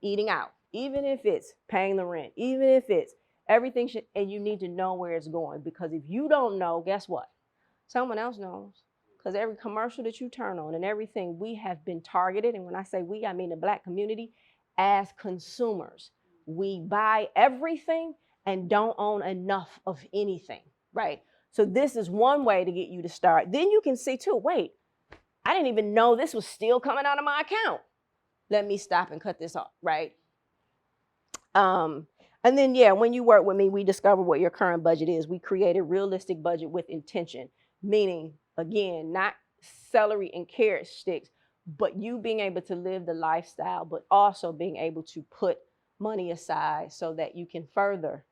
eating out, even if it's paying the rent, even if it's everything should, and you need to know where it's going, because if you don't know, guess what? Someone else knows. Because every commercial that you turn on and everything, we have been targeted. And when I say we, I mean the Black community as consumers. We buy everything and don't own enough of anything, right? So this is one way to get you to start. Then you can see too, wait, I didn't even know this was still coming out of my account. Let me stop and cut this off, right? And then, when you work with me, we discover what your current budget is. We create a realistic budget with intention, meaning, again, not celery and carrot sticks, but you being able to live the lifestyle, but also being able to put money aside so that you can further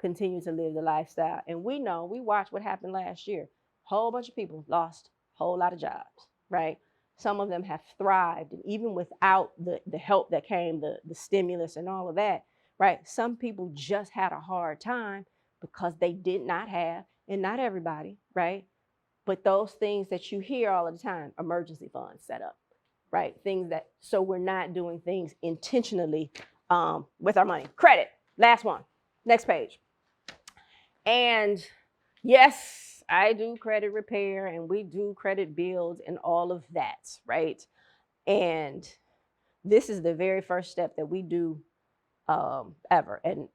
continue to live the lifestyle. And we watched what happened last year. Whole bunch of people lost a whole lot of jobs, right? Some of them have thrived, and even without the help that came, the stimulus and all of that, right? Some people just had a hard time because they did not have, and not everybody, right? But those things that you hear all the time, emergency funds set up, right? So we're not doing things intentionally with our money. Credit, last one, next page. And yes, I do credit repair, and we do credit builds and all of that, right? And this is the very first step that we do ever. And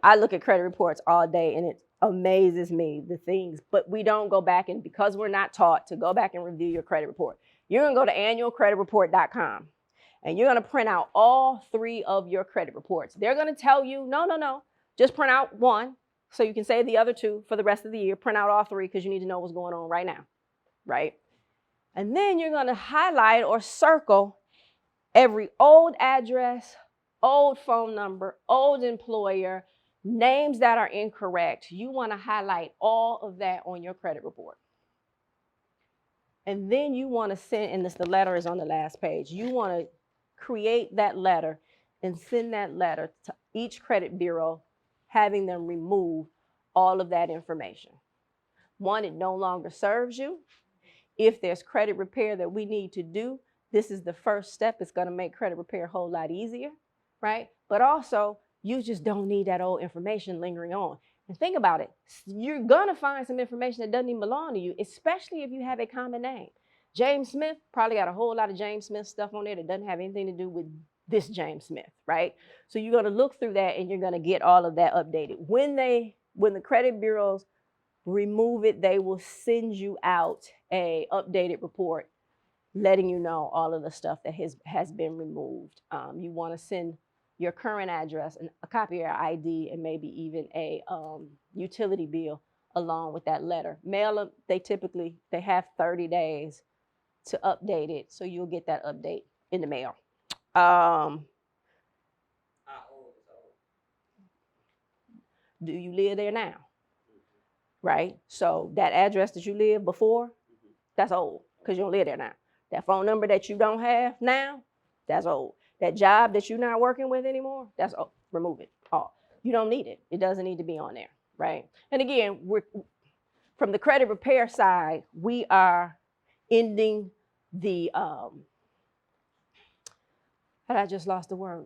I look at credit reports all day, and it amazes me, the things, but we don't go back, and because we're not taught to go back and review your credit report, you're going to go to annualcreditreport.com, and you're going to print out all 3 of your credit reports. They're going to tell you, no, just print out 1 so you can save the other 2 for the rest of the year. Print out all 3 because you need to know what's going on right now, right? And then you're going to highlight or circle every old address, old phone number, old employer, names that are incorrect. You want to highlight all of that on your credit report. And then you want to send, and the letter is on the last page, you want to create that letter and send that letter to each credit bureau, having them remove all of that information. One, it no longer serves you. If there's credit repair that we need to do, this is the first step. It's going to make credit repair a whole lot easier, right? But also, you just don't need that old information lingering on. And think about it. You're going to find some information that doesn't even belong to you, especially if you have a common name. James Smith probably got a whole lot of James Smith stuff on there that doesn't have anything to do with this James Smith, right? So you're going to look through that, and you're going to get all of that updated. When the credit bureaus remove it, they will send you out a updated report letting you know all of the stuff that has been removed. You want to send your current address and a copy of your ID, and maybe even a utility bill along with that letter. Mail them, they have 30 days to update it, so you'll get that update in the mail. Do you live there now? Right? So that address that you lived before, That's old because you don't live there now. That phone number that you don't have now, that's old. That job that you're not working with anymore, that's old. Remove it all. You don't need it. It doesn't need to be on there, right? And again, we're from the credit repair side, we are ending the I just lost the word.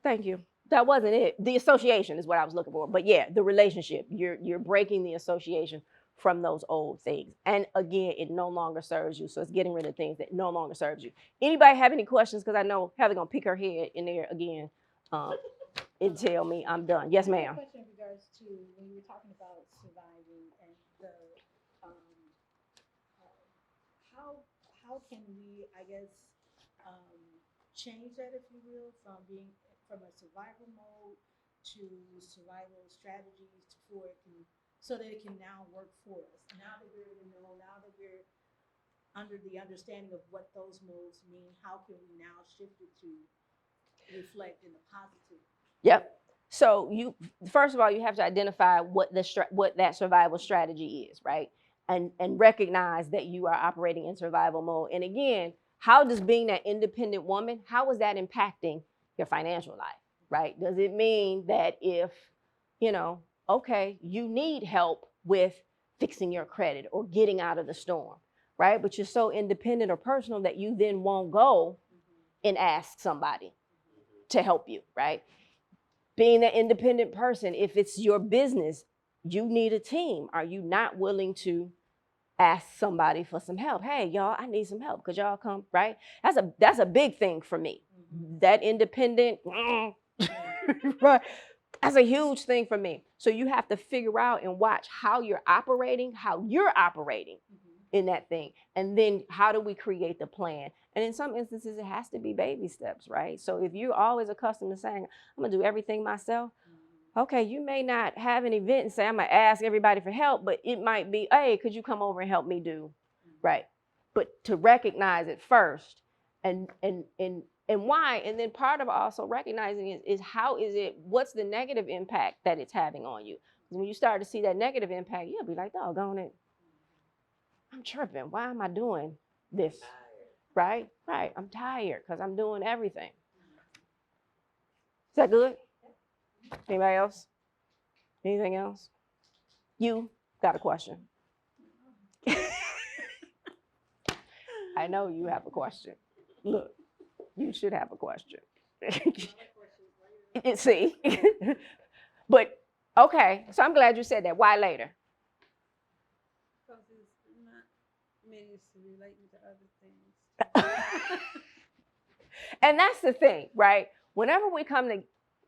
Thank you. That wasn't it. The association is what I was looking for. But yeah, the relationship. You're breaking the association from those old things. And again, it no longer serves you. So it's getting rid of things that no longer serves you. Anybody have any questions? Because I know Heather gonna pick her head in there again and tell me I'm done. Yes, ma'am. Question in regards to when you were talking about surviving and the how can we, I guess, change that, if you will, from being from a survival mode to survival strategies for it can, so that it can now work for us. Now that we're in the know, now that we're under the understanding of what those modes mean, how can we now shift it to reflect in the positive? Yep. So you first of all, you have to identify what that survival strategy is, right? And recognize that you are operating in survival mode. And again, how does being that independent woman, how is that impacting your financial life, right? Does it mean that if, okay, you need help with fixing your credit or getting out of the storm, right? But you're so independent or personal that you then won't go and ask somebody to help you, right? Being an independent person, if it's your business, you need a team. Are you not willing to ask somebody for some help? Hey, y'all, I need some help. Could y'all come, right? That's a big thing for me. That independent, right? That's a huge thing for me. So you have to figure out and watch how you're operating in that thing. And then how do we create the plan? And in some instances, it has to be baby steps, right? So if you're always accustomed to saying, I'm gonna do everything myself, okay, you may not have an event and say, I'm gonna ask everybody for help, but it might be, hey, could you come over and help me do, right? But to recognize it first and why, and then part of also recognizing it is what's the negative impact that it's having on you? When you start to see that negative impact, you'll be like, doggone it, I'm tripping. Why am I doing this? Right? Right. I'm tired because I'm doing everything. Is that good? Anybody else? Anything else? You got a question. I know you have a question. Look, you should have a question. See? But, okay, so I'm glad you said that. Why later? Because it's not meant to relate to other things. And that's the thing, right? Whenever we come to,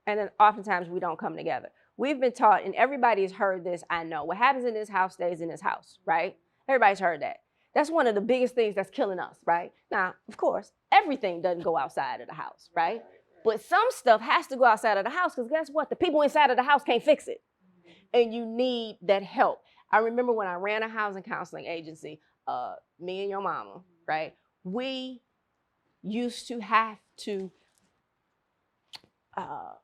and then oftentimes we don't come together. We've been taught, and everybody has heard this, I know. What happens in this house stays in this house, right? Everybody's heard that. That's one of the biggest things that's killing us, right? Now, of course, everything doesn't go outside of the house, right? But some stuff has to go outside of the house because guess what? The people inside of the house can't fix it. And you need that help. I remember when I ran a housing counseling agency, me and your mama, right? We used to have to,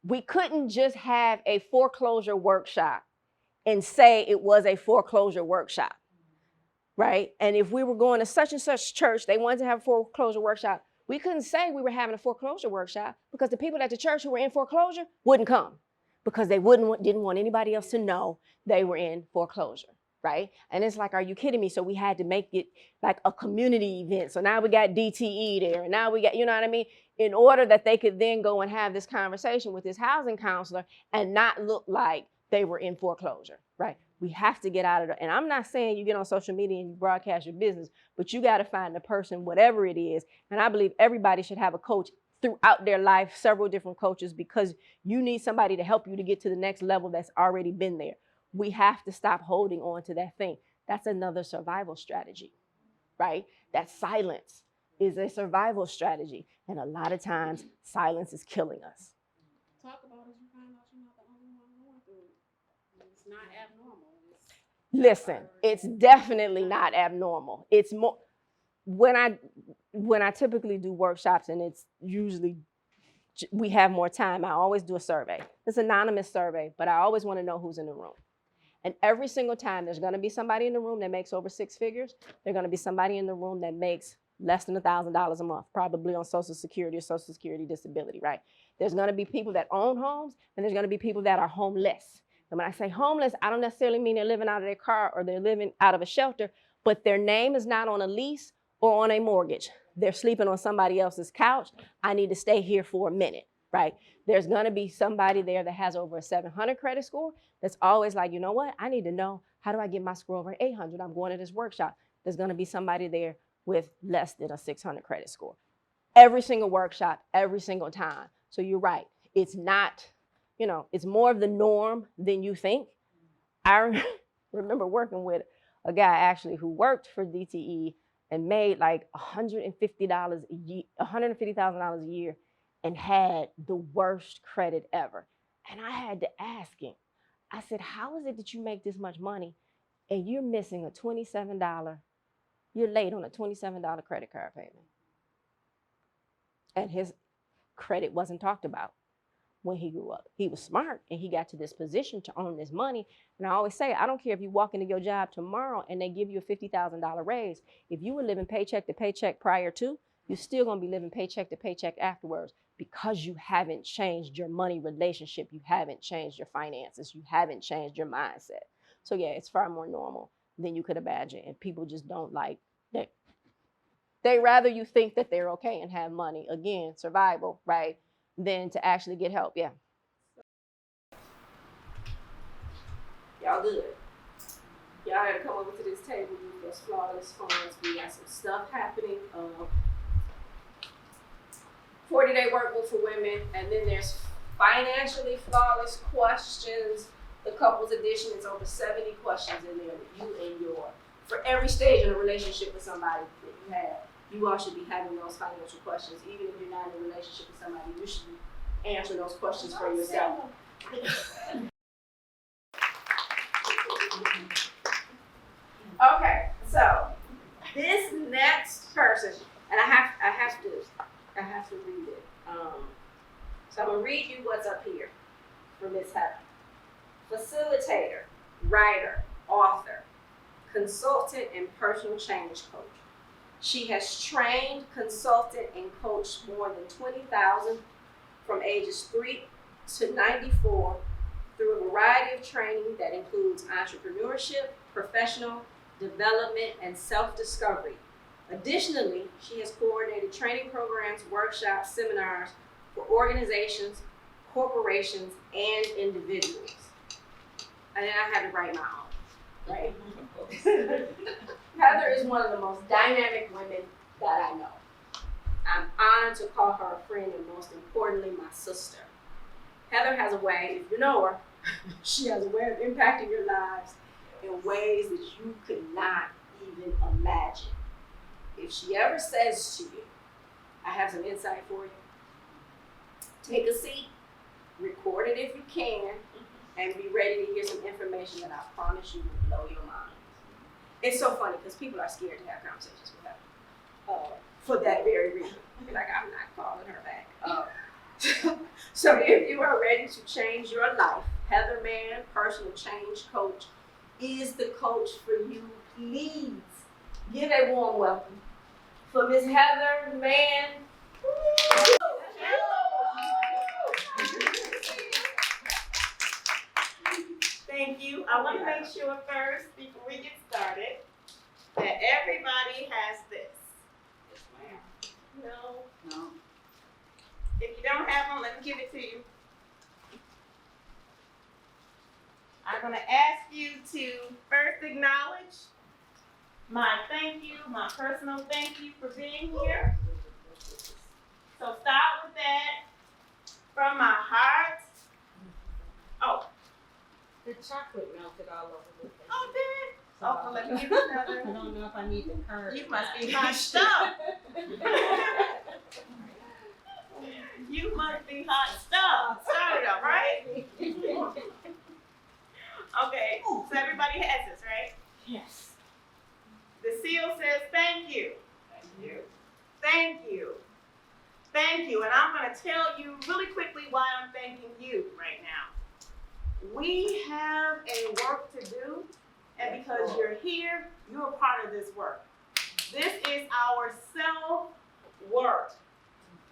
we couldn't just have a foreclosure workshop and say it was a foreclosure workshop, right? And if we were going to such and such church, they wanted to have a foreclosure workshop, we couldn't say we were having a foreclosure workshop because the people at the church who were in foreclosure wouldn't come because they didn't want anybody else to know they were in foreclosure, right? And it's like, are you kidding me? So we had to make it like a community event. So now we got DTE there, and now we got, you know what I mean? In order that they could then go and have this conversation with this housing counselor and not look like they were in foreclosure, right? We have to get out of it. And I'm not saying you get on social media and you broadcast your business, but you got to find the person, whatever it is. And I believe everybody should have a coach throughout their life, several different coaches, because you need somebody to help you to get to the next level that's already been there. We have to stop holding on to that thing. That's another survival strategy, right? That silence is a survival strategy. And a lot of times, silence is killing us. Talk about it, you find out you're not the only one going through it. It's not abnormal. Listen, it's definitely not abnormal. It's more, when I typically do workshops, and it's usually, we have more time, I always do a survey. It's an anonymous survey, but I always want to know who's in the room. And every single time, there's going to be somebody in the room that makes over 6 figures. There's going to be somebody in the room that makes less than $1,000 a month, probably on Social Security or Social Security disability, right? There's going to be people that own homes, and there's going to be people that are homeless. And when I say homeless, I don't necessarily mean they're living out of their car or they're living out of a shelter, but their name is not on a lease or on a mortgage. They're sleeping on somebody else's couch. I need to stay here for a minute, right? There's going to be somebody there that has over a 700 credit score that's always like, you know what? I need to know, how do I get my score over 800? I'm going to this workshop. There's going to be somebody there with less than a 600 credit score. Every single workshop, every single time. So you're right. It's not, it's more of the norm than you think. I remember working with a guy actually who worked for DTE and made like $150,000 a year and had the worst credit ever. And I had to ask him, I said, how is it that you make this much money and you're missing a $27, you're late on a $27 credit card payment? And his credit wasn't talked about when he grew up. He was smart and he got to this position to earn this money. And I always say, I don't care if you walk into your job tomorrow and they give you a $50,000 raise. If you were living paycheck to paycheck prior to, you're still gonna be living paycheck to paycheck afterwards because you haven't changed your money relationship. You haven't changed your finances. You haven't changed your mindset. So yeah, it's far more normal than you could imagine. And people just don't like that. They rather you think that they're okay and have money, again, survival, right, than to actually get help. Yeah. Y'all good. Y'all gotta come over to this table with those flawless funds. We got some stuff happening. 40-day workbook for women, and then there's financially flawless questions. The couples edition is over 70 questions in there with you and for every stage in a relationship with somebody that you have. You all should be having those financial questions. Even if you're not in a relationship with somebody, you should be answering those questions for yourself. Okay, so this next person, and I have to read it. So I'm gonna read you what's up here for Miss Heather. Facilitator, writer, author, consultant, and personal change coach. She has trained, consulted, and coached more than 20,000 from ages 3 to 94 through a variety of training that includes entrepreneurship, professional development, and self-discovery. Additionally, she has coordinated training programs, workshops, seminars for organizations, corporations, and individuals. And then I had to write my own, right? Heather is one of the most dynamic women that I know. I'm honored to call her a friend and most importantly, my sister. Heather has a way, if you know her, she has a way of impacting your lives in ways that you could not even imagine. If she ever says to you, I have some insight for you, take a seat, record it if you can, and be ready to hear some information that I promise you will blow your mind. It's so funny because people are scared to have conversations with her for that very reason. Like, I'm not calling her back. So if you are ready to change your life, Heather Mann, personal change coach, is the coach for you. Please give a warm welcome for Miss Heather Mann. Thank you. I want to make sure first, before we get started, that everybody has this. No. If you don't have one, let me give it to you. I'm going to ask you to first acknowledge my thank you, my personal thank you for being here. So start with that from my heart. Oh. The chocolate melted all over the place. Oh, did it? Oh, well, let me give you another. I don't know if I need the curd. You must be hot stuff. You must be hot stuff. Start it up, right? Okay, so everybody has this, right? Yes. The seal says thank you. Thank you. Thank you. Thank you. And I'm going to tell you really quickly why I'm thanking you right now. We have a work to do, and because you're here, you're part of this work. This is our self-work.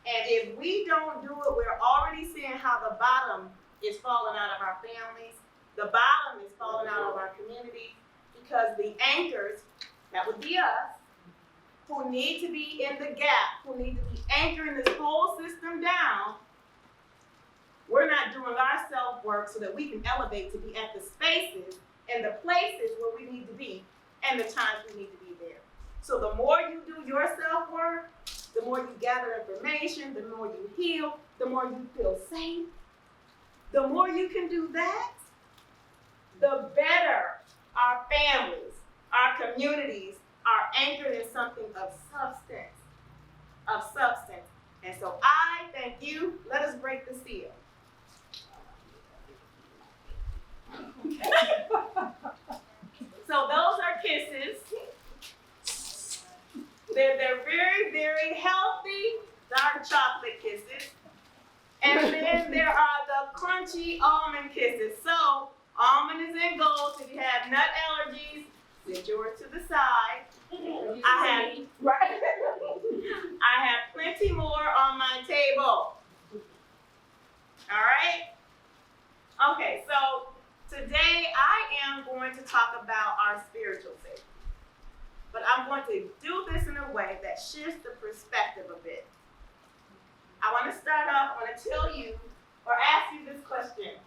And if we don't do it, we're already seeing how the bottom is falling out of our families. The bottom is falling out of our community because the anchors, that would be us, who need to be in the gap, who need to be anchoring this whole system down, we're not doing our self-work so that we can elevate to be at the spaces and the places where we need to be and the times we need to be there. So the more you do your self-work, the more you gather information, the more you heal, the more you feel safe. The more you can do that, the better our families, our communities are anchored in something of substance. And so I thank you. Let us break the seal. So those are kisses. They're very, very healthy dark chocolate kisses. And then there are the crunchy almond kisses. So almond is in gold. So if you have nut allergies, set yours to the side. I have plenty more on my table. All right? Okay, so today I am going to talk about our spiritual faith. But I'm going to do this in a way that shifts the perspective a bit. I want to start off, I want to tell you or ask you this question.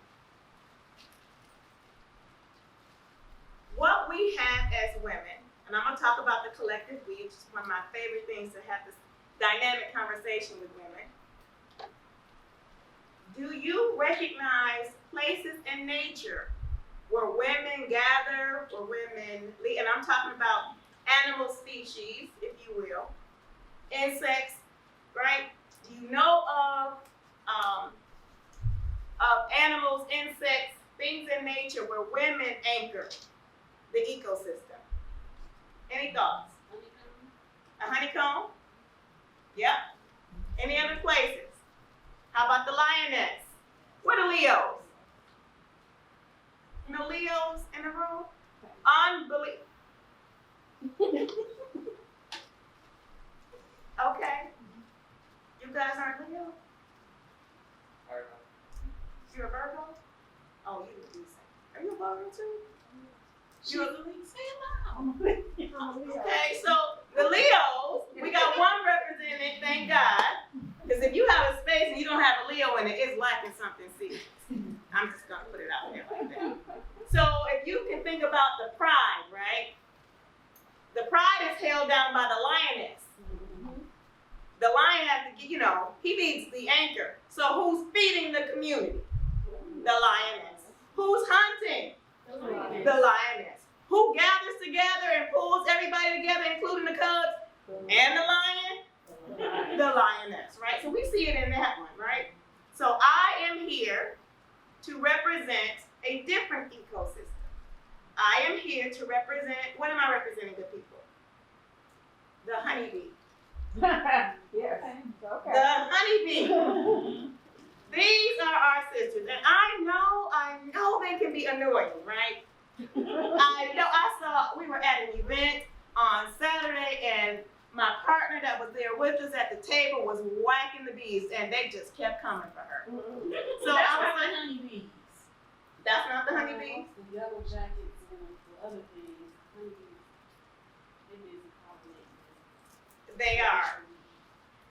What we have as women, and I'm going to talk about the collective we, which is one of my favorite things to have this dynamic conversation with women. Do you recognize places in nature where women gather, where women lead, and I'm talking about animal species, if you will, insects, right? Do you know of animals, insects, things in nature where women anchor the ecosystem? Any thoughts? A honeycomb? Yep. Any other places? How about the lioness? What are Leos? No Leos in the room? Unbelievable. Okay. You guys aren't Leo? You're a Virgo? Oh, you would be saying. Are you a Virgo too? You're a Okay, so the Leos, we got one represented, thank God. Because if you have a space and you don't have a Leo in it, it's lacking something serious. I'm just gonna put it out there like that. So if you can think about the pride, right? The pride is held down by the lioness. The lion has to, he needs the anchor. So who's feeding the community? The lioness. Who's hunting? The lioness. Who gathers together and pulls everybody together, including the cubs and the lion? The lioness, right? So we see it in that one, right? So I am here to represent a different ecosystem. I am here to represent, what am I representing, good people? The honeybee. Yes. Okay. The honeybee. These are our sisters. And I know they can be annoying, right? We were at an event on Saturday and my partner that was there with us at the table was whacking the bees and they just kept coming for her. So I was like, honeybees. that's not the honeybees? The yellow jackets and the other things, honeybees, they busy pollinating.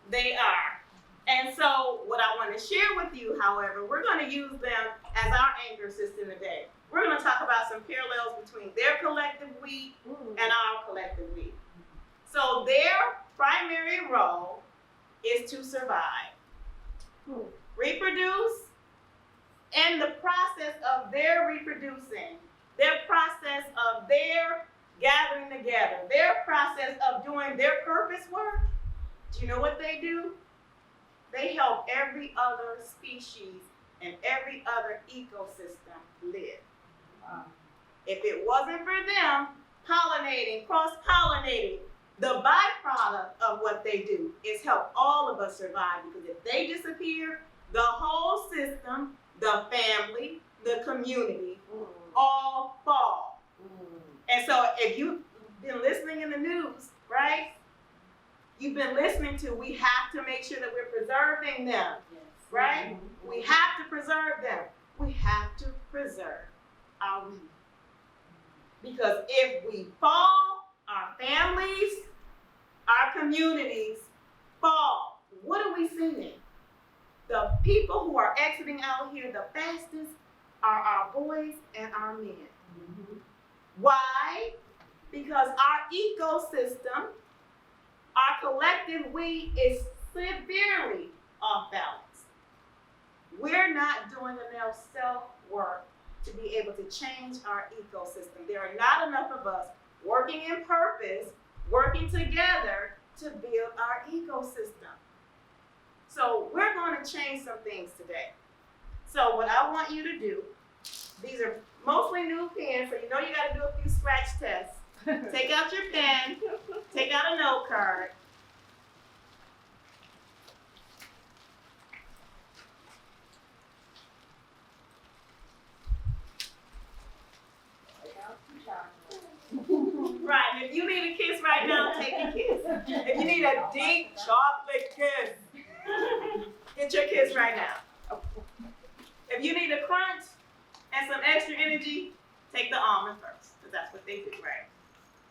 They are. And so what I want to share with you, however, we're going to use them as our anchor system today. We're going to talk about some parallels between their collective we and our collective we. So their primary role is to survive, reproduce, and the process of their reproducing, their process of their gathering together, their process of doing their purpose work. Do you know what they do? They help every other species and every other ecosystem live. If it wasn't for them pollinating, cross-pollinating, the byproduct of what they do is help all of us survive, because if they disappear, the whole system, the family, the community, all you've been listening to, we have to make sure that we're preserving them, Yes. right? We have to preserve them. We have to preserve our youth. Because if we fall, our families, our communities fall. What are we seeing? The people who are exiting out here the fastest are our boys and our men. Why? Because our ecosystem, our collective we is severely off balance. We're not doing enough self-work to be able to change our ecosystem. There are not enough of us working in purpose, working together to build our ecosystem. So we're going to change some things today. So what I want you to do, these are mostly new pens, so you know you got to do a few scratch tests. Take out your pen, take out a note card. Right, and if you need a kiss right now, take a kiss. If you need a deep chocolate kiss, get your kiss right now. If you need a crunch and some extra energy, take the almond first, because that's what they do, right?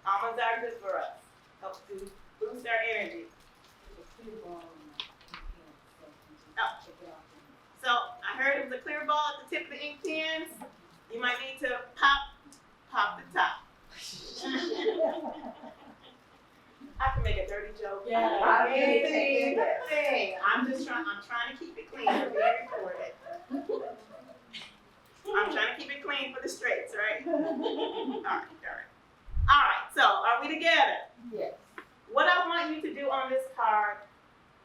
Almonds are good for us. Helps to boost our energy. So I heard it was a clear ball at the tip of the ink pens. You might need to pop the top. I can make a dirty joke. Yeah. Anything. I'm trying to keep it clean for being recorded. I'm trying to keep it clean for the straights, right? All right, so are we together? Yes. What I want you to do on this card,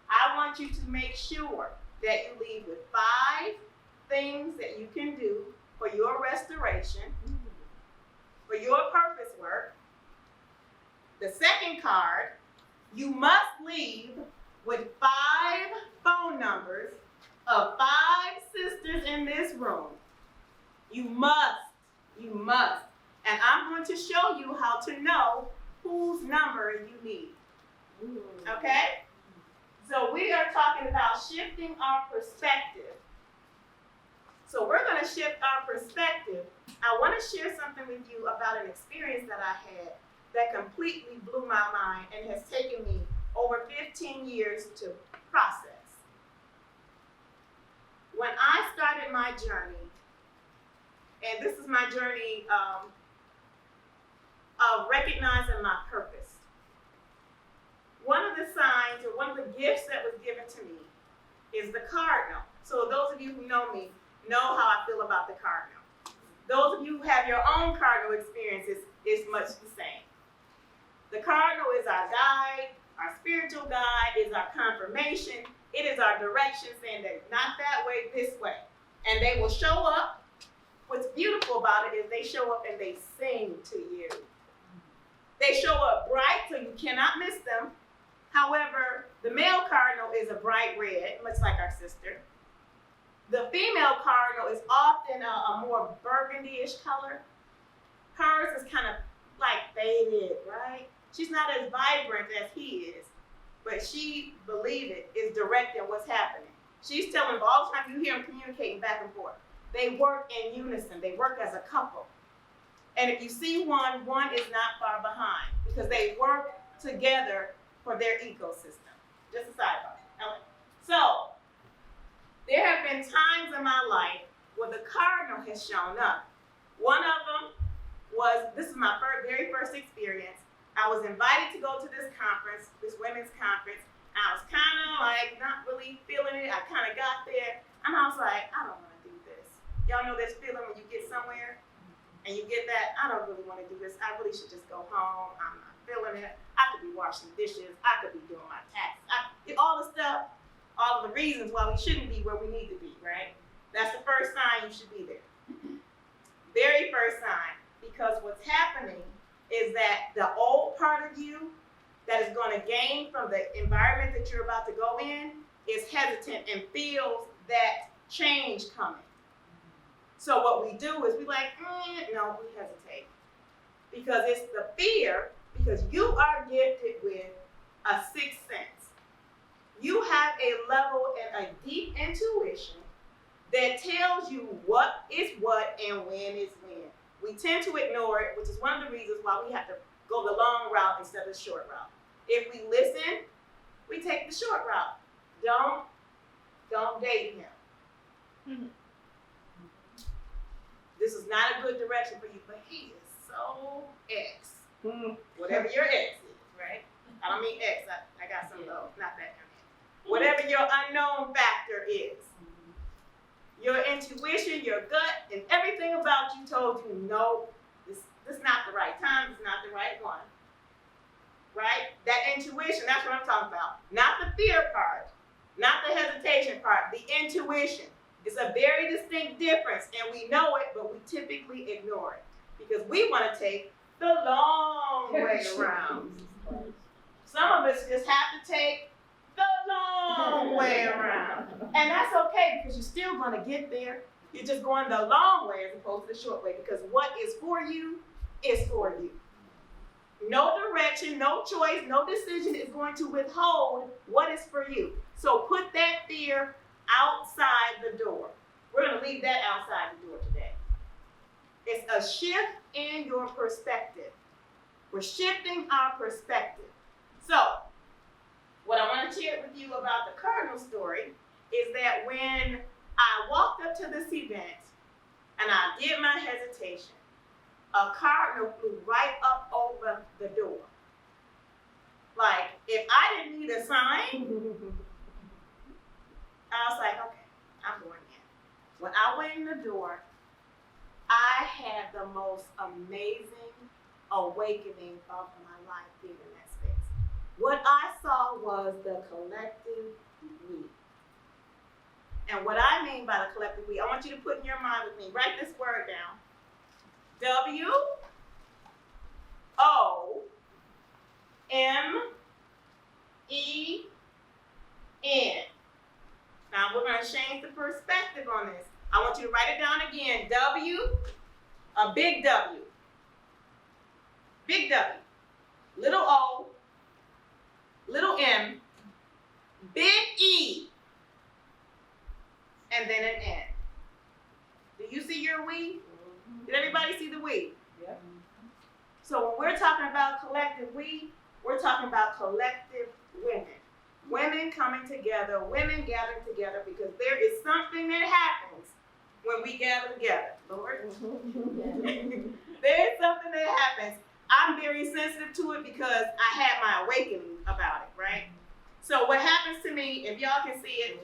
I want you to make sure that you leave with 5 things that you can do for your restoration, for your purpose work. The second card, you must leave with 5 phone numbers of 5 sisters in this room. You must. And I'm going to show you how to know whose number you need. Okay? So we are talking about shifting our perspective. So we're going to shift our perspective. I want to share something with you about an experience that I had that completely blew my mind and has taken me over 15 years to process. When I started my journey, and this is my journey of recognizing my purpose. One of the signs or one of the gifts that was given to me is the cardinal. So those of you who know me know how I feel about the cardinal. Those of you who have your own cardinal experiences, it's much the same. The cardinal is our guide, our spiritual guide, is our confirmation. It is our direction saying that not that way, this way. And they will show up. What's beautiful about it is they show up and they sing to you. They show up bright, so you cannot miss them. However, the male cardinal is a bright red, much like our sister. The female cardinal is often a more burgundy-ish color. Hers is kind of like faded, right? She's not as vibrant as he is, but she, believe it, is directing what's happening. She's telling all the time you hear them communicating back and forth. They work in unison. They work as a couple. And if you see one is not far behind because they work together for their ecosystem. Just a sidebar. Okay. So, there have been times in my life where the cardinal has shown up. One of them was, this is my very first experience. I was invited to go to this conference, this women's conference. I was kind of like not really feeling it. I kind of got there and I was like, I don't want to do this. Y'all know this feeling when you get somewhere and you get that, I don't really want to do this. I really should just go home. I'm not feeling it. I could be washing dishes. I could be doing my taxes. All the stuff, all of the reasons why we shouldn't be where we need to be, right? That's the first sign you should be there. Very first sign. Because what's happening is that the old part of you that is going to gain from the environment that you're about to go in is hesitant and feels that change coming. So what we do is we like, no, we hesitate. Because it's the fear, because you are gifted with a sixth sense. You have a level and a deep intuition that tells you what is what and when is when. We tend to ignore it, which is one of the reasons why we have to go the long route instead of the short route. If we listen, we take the short route. Don't date him. This is not a good direction for you, but he is so X. Whatever your X is, right? I don't mean X, I got some of those, not that kind of. Whatever your unknown factor is. Your intuition, your gut, and everything about you told you, no, this is not the right time, this is not the right one. Right? That intuition, that's what I'm talking about. Not the fear part, not the hesitation part, the intuition. It's a very distinct difference, and we know it, but we typically ignore it because we want to take the long way around. Some of us just have to take the long way around. And that's okay because you're still going to get there. You're just going the long way as opposed to the short way because what is for you is for you. No direction, no choice, no decision is going to withhold what is for you. So put that fear outside the door. We're going to leave that outside the door today. It's a shift in your perspective. We're shifting our perspective. So, what I want to share with you about the Cardinal story is that when I walked up to this event and I did my hesitation, a cardinal flew right up over the door. Like, if I didn't need a sign, I was like, okay, I'm going in. When I went in the door, I had the most amazing awakening of my life being in that space. What I saw was the collective we. And what I mean by the collective we, I want you to put in your mind with me, write this word down. W-O-M-E-N. Now we're going to change the perspective on this. I want you to write it down again. W, a big W. Big W. Little O, little M, big E, and then an N. Do you see your we? Did everybody see the we? Yep. So when we're talking about collective we, we're talking about collective women. Women coming together, women gathering together, because there is something that happens when we gather together. Lord, there is something that happens. I'm very sensitive to it because I had my awakening about it, right? So what happens to me, if y'all can see it,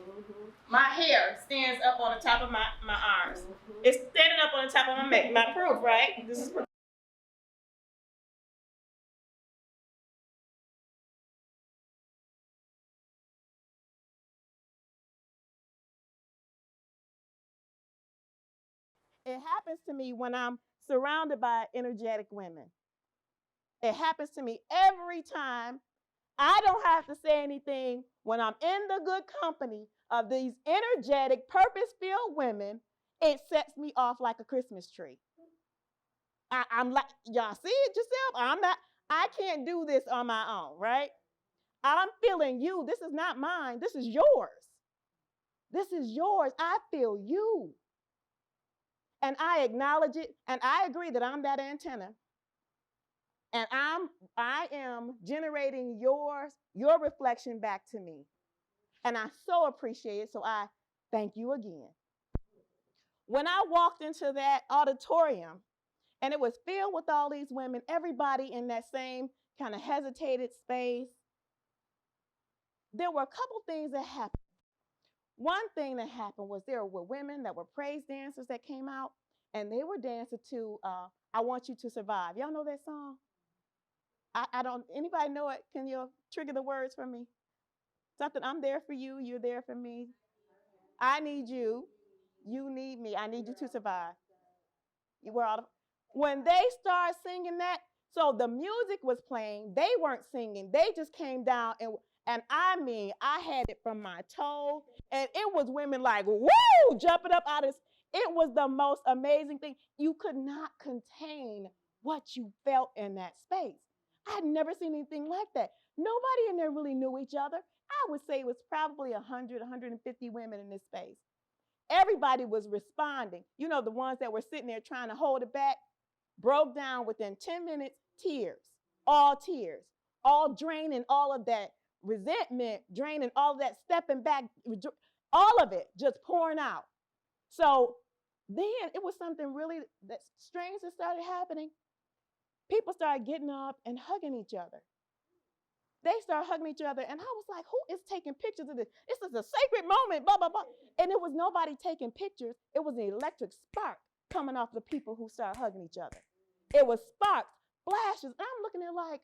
my hair stands up on the top of my arms. It's standing up on the top of my proof, right? This is proof. It happens to me when I'm surrounded by energetic women. It happens to me every time. I don't have to say anything when I'm in the good company of these energetic, purpose-filled women. It sets me off like a Christmas tree. I'm like, y'all see it yourself? I can't do this on my own, right? I'm feeling you. This is not mine. This is yours. This is yours. I feel you. And I acknowledge it. And I agree that I'm that antenna. And I am generating your reflection back to me. And I so appreciate it. So I thank you again. When I walked into that auditorium and it was filled with all these women, everybody in that same kind of hesitated space, there were a couple things that happened. One thing that happened was there were women that were praise dancers that came out and they were dancing to I Want You to Survive. Y'all know that song? I don't, anybody know it? Can you trigger the words for me? Something, I'm there for you, you're there for me. I need you, you need me, I need you to survive. When they started singing that, so the music was playing, they weren't singing, they just came down and I mean, I had it from my toe, and it was women like, woo, jumping up out of this. It was the most amazing thing. You could not contain what you felt in that space. I'd never seen anything like that. Nobody in there really knew each other. I would say it was probably 100, 150 women in this space. Everybody was responding. You know, the ones that were sitting there trying to hold it back broke down within 10 minutes, tears, all draining all of that resentment, draining all of that stepping back, all of it just pouring out. So then it was something really that strange that started happening. People started getting up and hugging each other. They started hugging each other, and I was like, who is taking pictures of this? This is a sacred moment, blah, blah, blah. And it was nobody taking pictures. It was an electric spark coming off the people who started hugging each other. It was sparks, flashes. And I'm looking at like,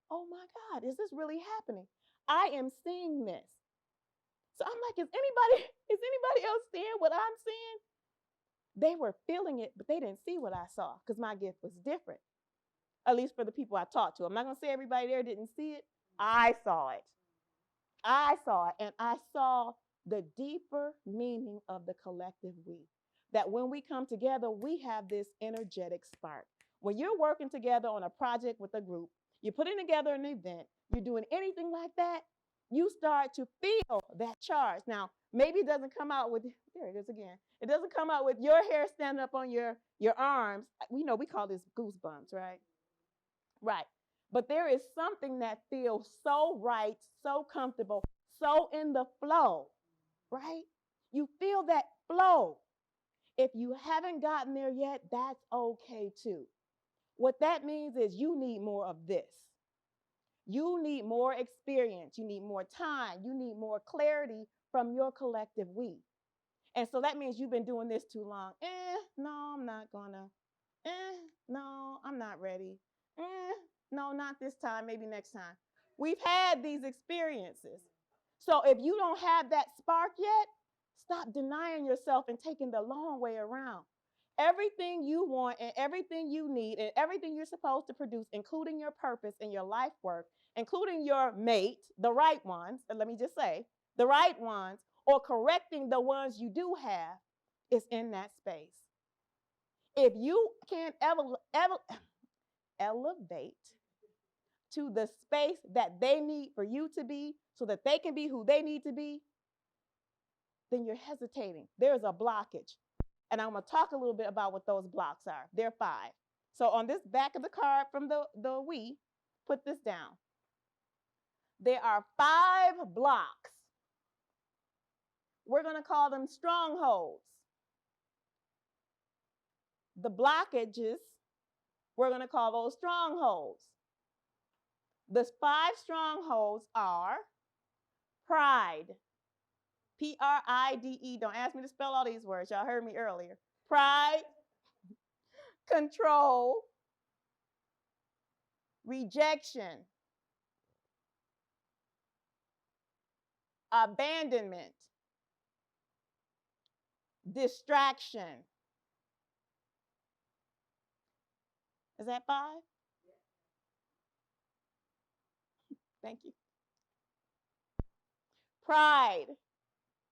oh my God, is this really happening? I am seeing this. So I'm like, is anybody else seeing what I'm seeing? They were feeling it, but they didn't see what I saw because my gift was different, at least for the people I talked to. I'm not going to say everybody there didn't see it. I saw it. And I saw the deeper meaning of the collective we. That when we come together, we have this energetic spark. When you're working together on a project with a group, you're putting together an event, you're doing anything like that, you start to feel that charge. Now, maybe it doesn't come out with, there it is again. It doesn't come out with your hair standing up on your arms. We call this goosebumps, right? Right. But there is something that feels so right, so comfortable, so in the flow, right? You feel that flow. If you haven't gotten there yet, that's okay too. What that means is you need more of this. You need more experience. You need more time. You need more clarity from your collective we. And so that means you've been doing this too long. No, I'm not gonna. No, I'm not ready. No, not this time, maybe next time. We've had these experiences. So if you don't have that spark yet, stop denying yourself and taking the long way around. Everything you want and everything you need and everything you're supposed to produce, including your purpose and your life work, including your mate, the right ones, and let me just say, the right ones, or correcting the ones you do have, is in that space. If you can't elevate to the space that they need for you to be so that they can be who they need to be, then you're hesitating. There's a blockage. And I'm going to talk a little bit about what those blocks are. There are 5. So on this back of the card from the we, put this down. There are 5 blocks. We're going to call them strongholds. The blockages, we're going to call those strongholds. The 5 strongholds are pride. Pride. Don't ask me to spell all these words. Y'all heard me earlier. Pride, control, rejection, abandonment, distraction. Is that 5? Thank you. Pride,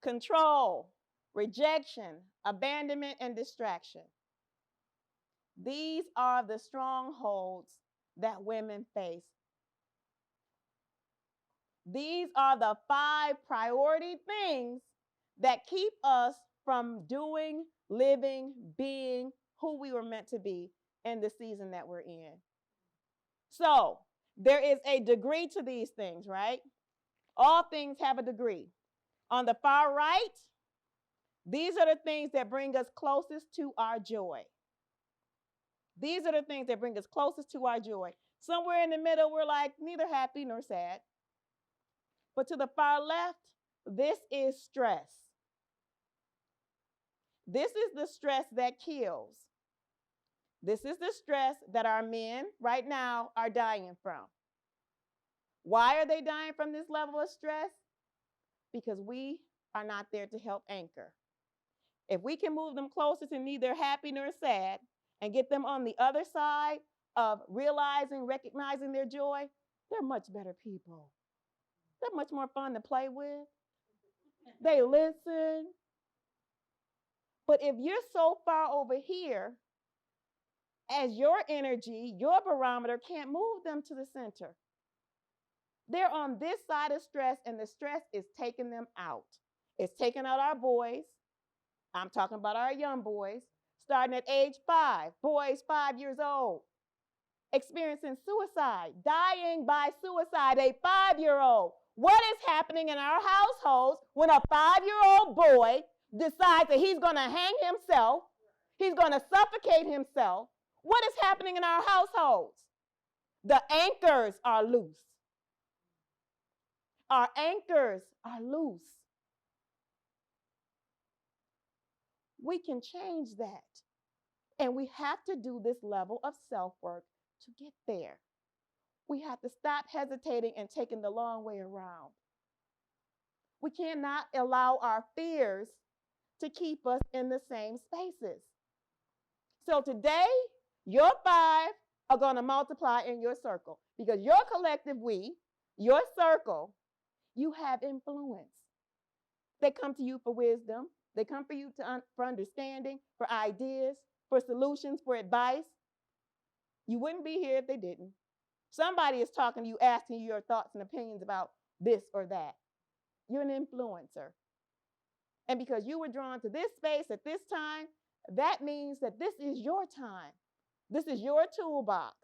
control, rejection, abandonment, and distraction. These are the strongholds that women face. These are the 5 priority things that keep us from doing, living, being who we were meant to be in the season that we're in. So there is a degree to these things, right? All things have a degree. On the far right, these are the things that bring us closest to our joy. These are the things that bring us closest to our joy. Somewhere in the middle, we're like neither happy nor sad. But to the far left, this is stress. This is the stress that kills. This is the stress that our men right now are dying from. Why are they dying from this level of stress? Because we are not there to help anchor. If we can move them closer to neither happy nor sad and get them on the other side of realizing, recognizing their joy, they're much better people. They're much more fun to play with. They listen. But if you're so far over here, as your energy, your barometer can't move them to the center. They're on this side of stress, and the stress is taking them out. It's taking out our boys. I'm talking about our young boys, starting at age 5, boys 5 years old, experiencing suicide, dying by suicide, a 5-year-old. What is happening in our households when a 5-year-old boy decides that he's going to hang himself, he's going to suffocate himself? What is happening in our households? The anchors are loose. Our anchors are loose. We can change that. And we have to do this level of self-work to get there. We have to stop hesitating and taking the long way around. We cannot allow our fears to keep us in the same spaces. So today, your 5 are going to multiply in your circle, because your collective we, your circle, you have influence. They come to you for wisdom. They come for you for understanding, for ideas, for solutions, for advice. You wouldn't be here if they didn't. Somebody is talking to you, asking you your thoughts and opinions about this or that. You're an influencer. And because you were drawn to this space at this time, that means that this is your time. This is your toolbox.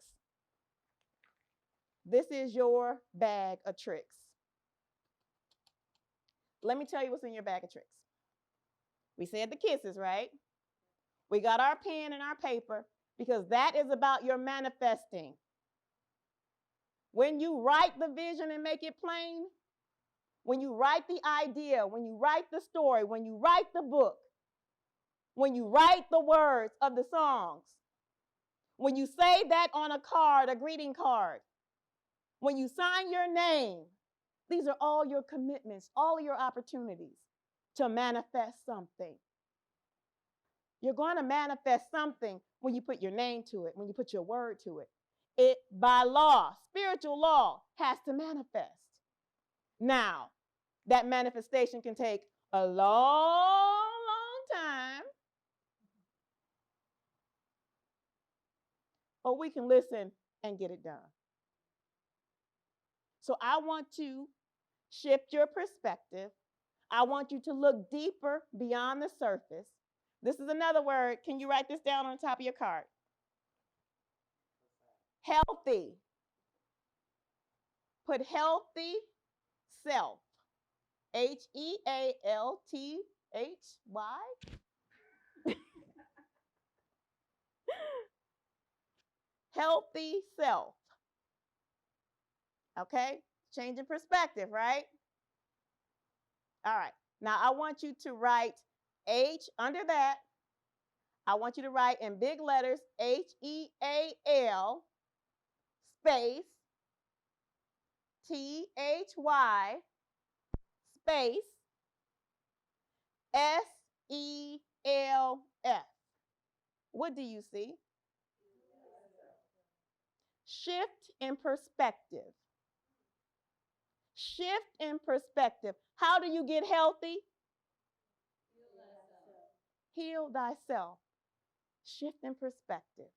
This is your bag of tricks. Let me tell you what's in your bag of tricks. We said the kisses, right? We got our pen and our paper, because that is about your manifesting. When you write the vision and make it plain, when you write the idea, when you write the story, when you write the book, when you write the words of the songs, when you say that on a card, a greeting card, when you sign your name, these are all your commitments, all your opportunities to manifest something. You're going to manifest something when you put your name to it, when you put your word to it. It, by law, spiritual law, has to manifest. Now, that manifestation can take a long, long time, or we can listen and get it done. So I want to shift your perspective. I want you to look deeper beyond the surface. This is another word. Can you write this down on top of your card? Healthy. Put healthy self. Healthy. Healthy self. Okay? Changing perspective, right? All right. Now I want you to write H under that. I want you to write in big letters HEAL space THY space SELF. What do you see? Shift in perspective. Shift in perspective. How do you get healthy? Heal thyself. Shift in perspective.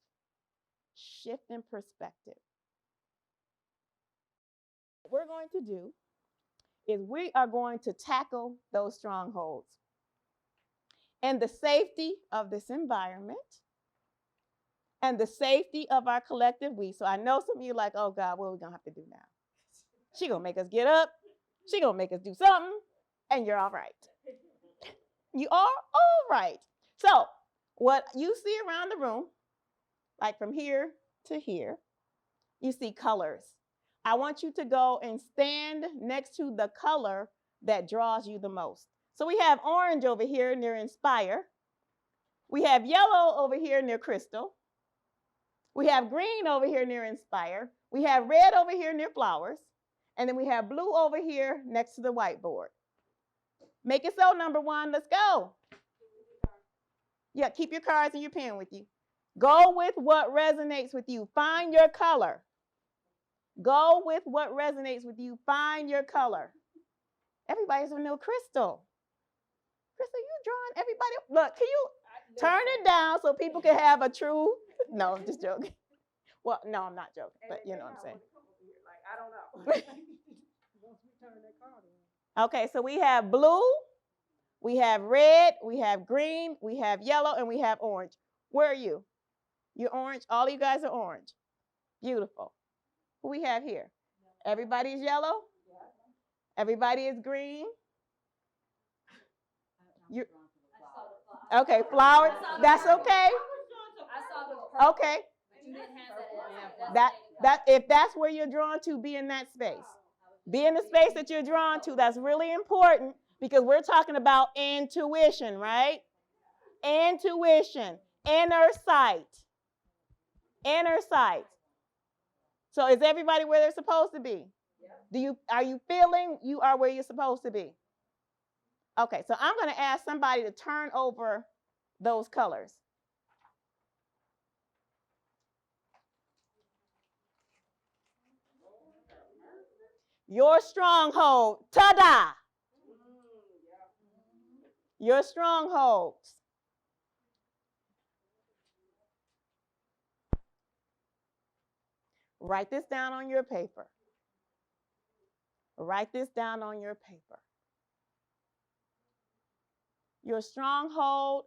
Shift in perspective. What we're going to do is we are going to tackle those strongholds and the safety of this environment and the safety of our collective we. So I know some of you are like, oh God, what are we going to have to do now? She going to make us get up. She going to make us do something. And you're all right. You are all right. So what you see around the room, like from here to here, you see colors. I want you to go and stand next to the color that draws you the most. So we have orange over here near Inspire. We have yellow over here near Crystal. We have green over here near Inspire. We have red over here near Flowers. And then we have blue over here next to the whiteboard. Make it so, number 1. Let's go. Yeah, keep your cards and your pen with you. Go with what resonates with you. Find your color. Go with what resonates with you. Find your color. Everybody's a new Crystal. Crystal, you drawing everybody? Look, can you turn it down so people can have a true? No, I'm just joking. Well, no, I'm not joking, but you know what I'm saying. Like, I don't know. Okay, so we have blue, we have red, we have green, we have yellow, and we have orange. Where are you? You're orange? All of you guys are orange. Beautiful. Who we have here? Everybody is yellow? Everybody is green? You okay, flowers? That's okay. Okay. That if that's where you're drawn to, be in that space. Be in the space that you're drawn to. That's really important because we're talking about intuition, right? Intuition, inner sight. Inner sight. So is everybody where they're supposed to be? Are you feeling you are where you're supposed to be? Okay, so I'm going to ask somebody to turn over those colors. Your stronghold. Ta-da! Your strongholds. Write this down on your paper. Write this down on your paper. Your stronghold,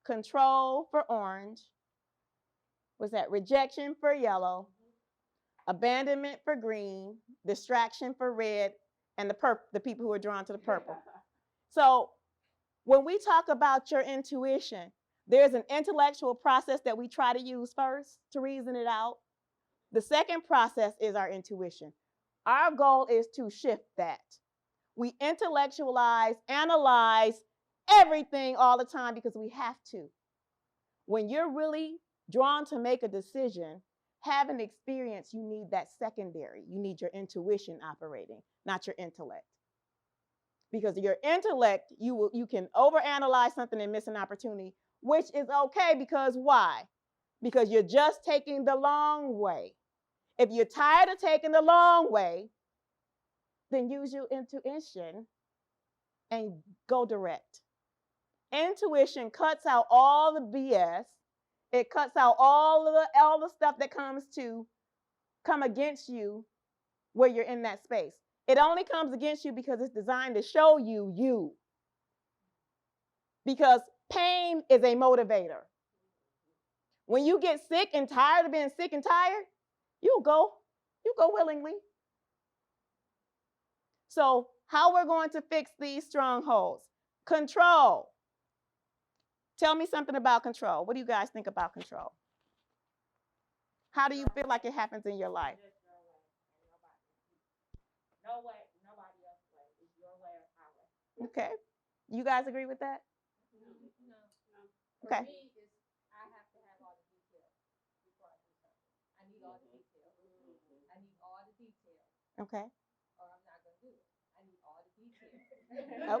control for orange. Was that rejection for yellow? Abandonment for green, distraction for red, and the people who are drawn to the purple. So when we talk about your intuition, there's an intellectual process that we try to use first to reason it out. The second process is our intuition. Our goal is to shift that. We intellectualize, analyze everything all the time because we have to. When you're really drawn to make a decision, have an experience, you need that secondary. You need your intuition operating, not your intellect. Because your intellect, you can overanalyze something and miss an opportunity, which is okay because why? Because you're just taking the long way. If you're tired of taking the long way, then use your intuition and go direct. Intuition cuts out all the BS. It cuts out all the stuff that come against you where you're in that space. It only comes against you because it's designed to show you you. Because pain is a motivator. When you get sick and tired of being sick and tired, you go willingly. So how we're going to fix these strongholds? Control. Tell me something about control. What do you guys think about control? How do you feel like it happens in your life? No way, nobody else's way. It's your way or my way. Okay. You guys agree with that? No. Okay. For me, I have to have all the details before I do something. I need all the details. I need all the details, Okay. or I'm not gonna do it. I need all the details.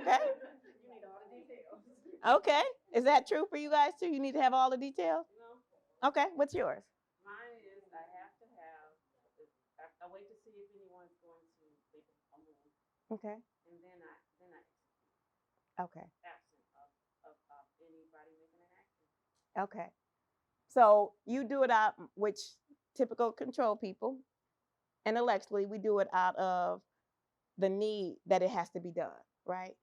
Okay. You need all the details. Okay. Is that true for you guys too? You need to have all the details? No, Okay. What's yours? mine is I have to have, I wait to see if anyone's going to make a move, Okay. and then I execute, Okay. absent of anybody making an action. Okay. So you do it out, which typical control people, intellectually, we do it out of the need that it has to be done, right?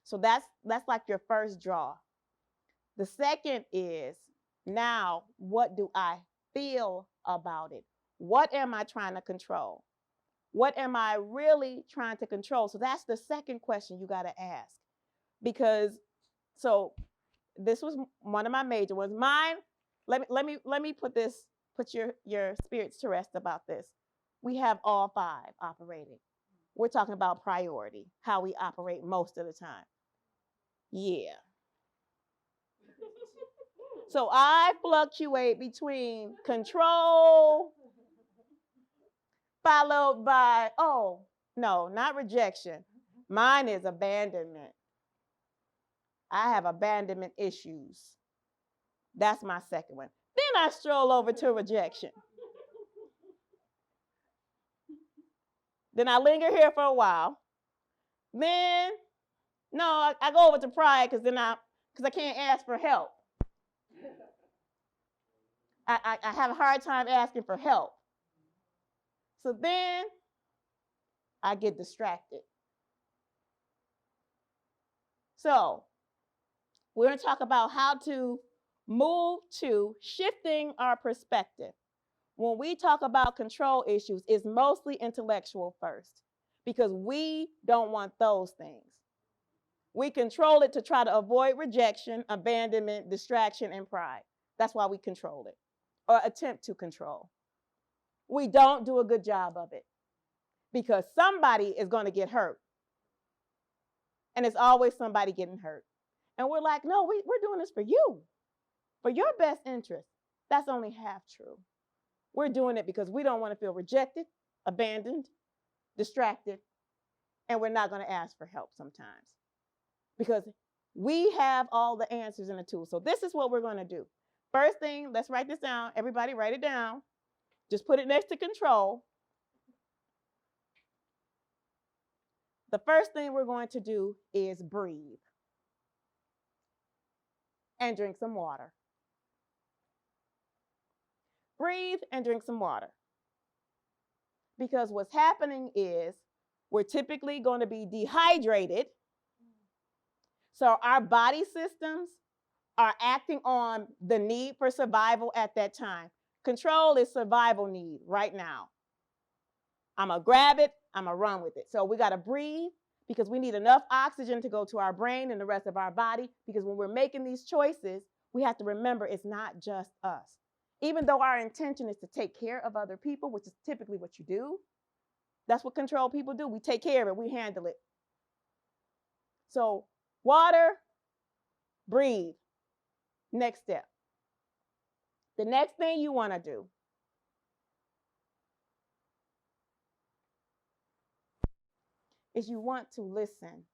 So that's like your first draw. The second is, now what do I feel about it? What am I trying to control? What am I really trying to control? So that's the second question you got to ask. Because so this was one of my major ones. Mine, let me put your spirits to rest about this. We have all five operating. We're talking about priority, how we operate most of the time. Yeah. So I fluctuate between control followed by, oh, no, not rejection. Mine is abandonment. I have abandonment issues. That's my second one. Then I stroll over to rejection. Then I linger here for a while. Then, no, I go over to pride because I can't ask for help. I have a hard time asking for help. So then I get distracted. So we're going to talk about how to move to shifting our perspective. When we talk about control issues, it's mostly intellectual first because we don't want those things. We control it to try to avoid rejection, abandonment, distraction, and pride. That's why we control it or attempt to control. We don't do a good job of it because somebody is going to get hurt. And it's always somebody getting hurt. And we're like, no, we're doing this for you, for your best interest. That's only half true. We're doing it because we don't want to feel rejected, abandoned, distracted, and we're not going to ask for help sometimes because we have all the answers and the tools. So this is what we're going to do. First thing, let's write this down. Everybody write it down. Just put it next to control. The first thing we're going to do is breathe and drink some water. Breathe and drink some water. Because what's happening is we're typically going to be dehydrated. So our body systems are acting on the need for survival at that time. Control is survival need right now. I'm going to grab it, I'm going to run with it. So we got to breathe because we need enough oxygen to go to our brain and the rest of our body because when we're making these choices, we have to remember it's not just us. Even though our intention is to take care of other people, which is typically what you do, that's what control people do. We take care of it, we handle it. So water, breathe. Next step. The next thing you want to do is you want to listen.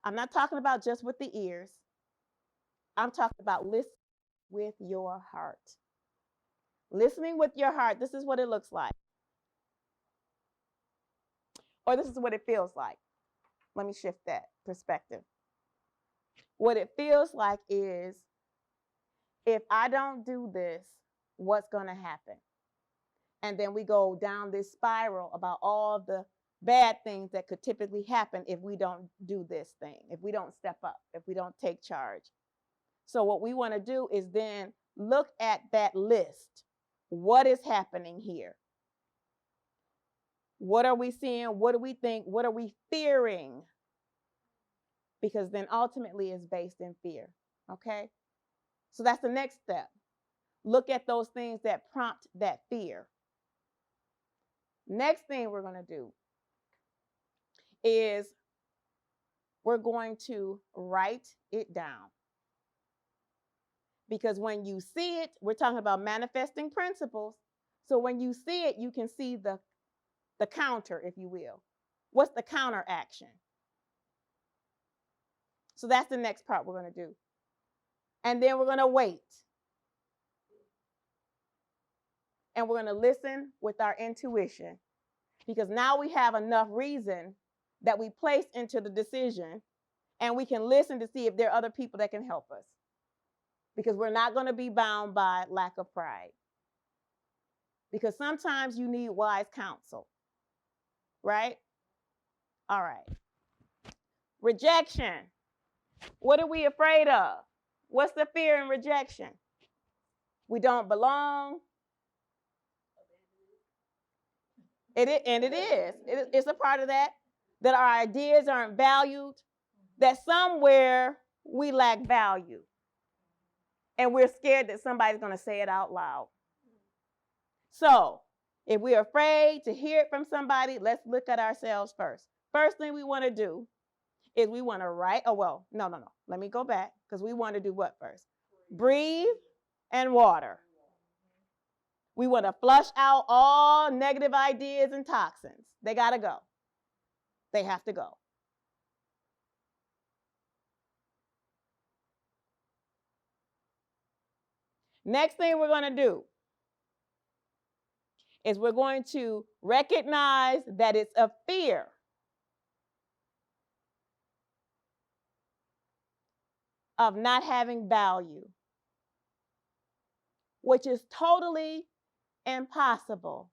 I'm not talking about just with the ears. I'm talking about listening with your heart. Listening with your heart, this is what it looks like. Or this is what it feels like. Let me shift that perspective. What it feels like is, if I don't do this, what's going to happen? And then we go down this spiral about all the bad things that could typically happen if we don't do this thing, if we don't step up, if we don't take charge. So what we want to do is then look at that list. What is happening here? What are we seeing? What do we think? What are we fearing? Because then ultimately it's based in fear, okay? So that's the next step. Look at those things that prompt that fear. Next thing we're going to do is we're going to write it down. Because when you see it, we're talking about manifesting principles. So when you see it, you can see the counter, if you will. What's the counter action? So that's the next part we're going to do. And then we're going to wait. And we're going to listen with our intuition. Because now we have enough reason that we place into the decision, and we can listen to see if there are other people that can help us. Because we're not going to be bound by lack of pride. Because sometimes you need wise counsel, right? All right. Rejection. What are we afraid of? What's the fear in rejection? We don't belong. It's a part of that our ideas aren't valued, that somewhere we lack value. And we're scared that somebody's going to say it out loud. So if we're afraid to hear it from somebody, let's look at ourselves first. First thing we want to do is we want to write. No. Let me go back because we want to do what first? Breathe and water. We want to flush out all negative ideas and toxins. They got to go. They have to go. Next thing we're going to do is we're going to recognize that it's a fear. Of not having value, which is totally impossible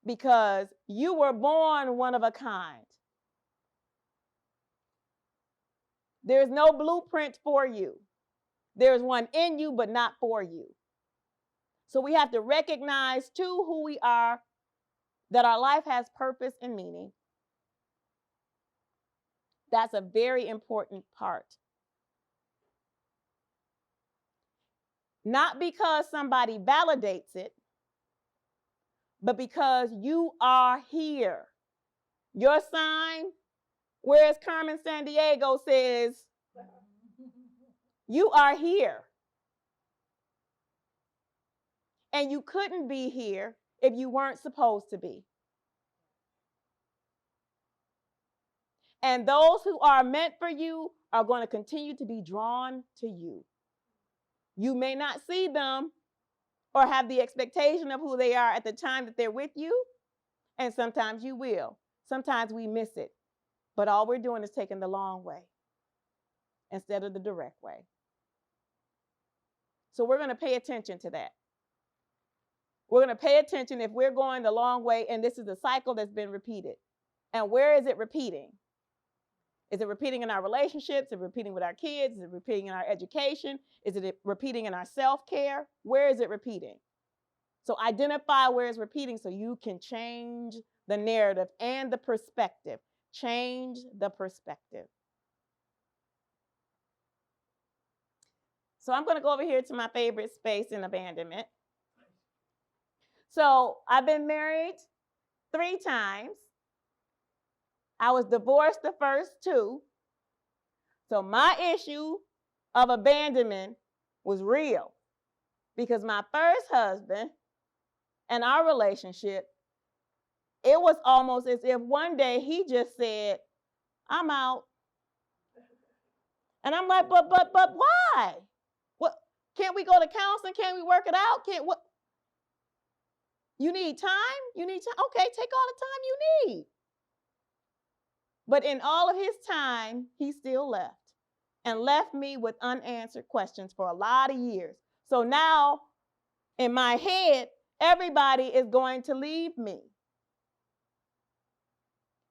because you were born one of a kind. There's no blueprint for you. There's one in you, but not for you. So we have to recognize, too, who we are, that our life has purpose and meaning. That's a very important part. Not because somebody validates it, but because you are here. Your sign, whereas Carmen Sandiego says, you are here. And you couldn't be here if you weren't supposed to be. And those who are meant for you are going to continue to be drawn to you. You may not see them or have the expectation of who they are at the time that they're with you, and sometimes you will. Sometimes we miss it, but all we're doing is taking the long way instead of the direct way. So we're going to pay attention to that. We're going to pay attention if we're going the long way, and this is a cycle that's been repeated. And where is it repeating? Is it repeating in our relationships? Is it repeating with our kids? Is it repeating in our education? Is it repeating in our self-care? Where is it repeating? So identify where it's repeating so you can change the narrative and the perspective. Change the perspective. So I'm going to go over here to my favorite space in abandonment. So I've been married 3 times. I was divorced the first 2. So my issue of abandonment was real because my first husband and our relationship, it was almost as if one day he just said, I'm out. And I'm like, but why? What? Can't we go to counseling? Can't we work it out? What? You need time? You need time? Okay, take all the time you need. But in all of his time, he still left and left me with unanswered questions for a lot of years. So now in my head, everybody is going to leave me.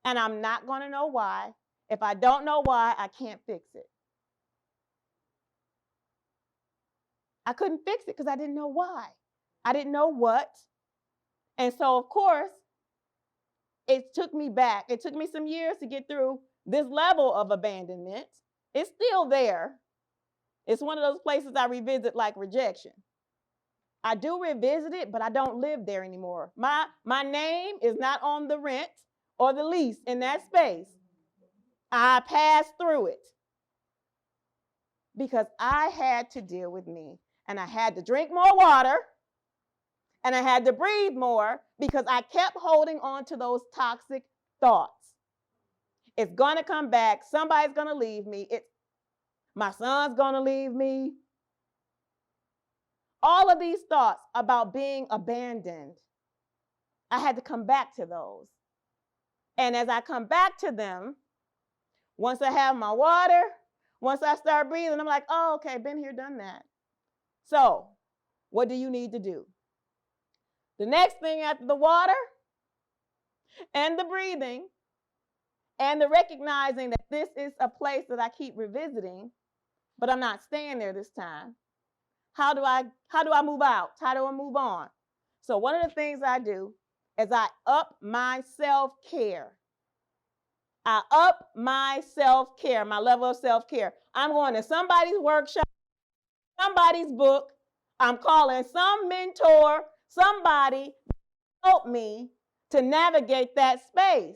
And I'm not going to know why. If I don't know why, I can't fix it. I couldn't fix it because I didn't know why. I didn't know what. And so, of course, it took me back. It took me some years to get through this level of abandonment. It's still there. It's one of those places I revisit like rejection. I do revisit it, but I don't live there anymore. My name is not on the rent or the lease in that space. I passed through it because I had to deal with me, and I had to drink more water, and I had to breathe more because I kept holding on to those toxic thoughts. It's going to come back. Somebody's going to leave me. My son's going to leave me. All of these thoughts about being abandoned, I had to come back to those. And as I come back to them, once I have my water, once I start breathing, I'm like, oh, okay, been here, done that. So what do you need to do? The next thing after the water and the breathing and the recognizing that this is a place that I keep revisiting, but I'm not staying there this time. How do I move out? How do I move on? So one of the things I do is I up my self-care. I up my self-care, my level of self-care. I'm going to somebody's workshop, somebody's book. I'm calling some mentor, somebody help me to navigate that space.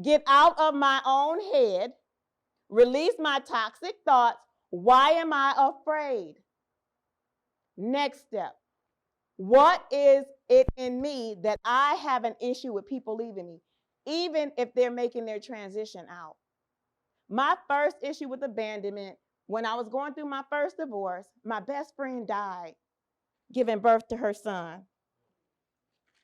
Get out of my own head, release my toxic thoughts. Why am I afraid? Next step. What is it in me that I have an issue with people leaving me, even if they're making their transition out? My first issue with abandonment, when I was going through my first divorce, my best friend died, giving birth to her son.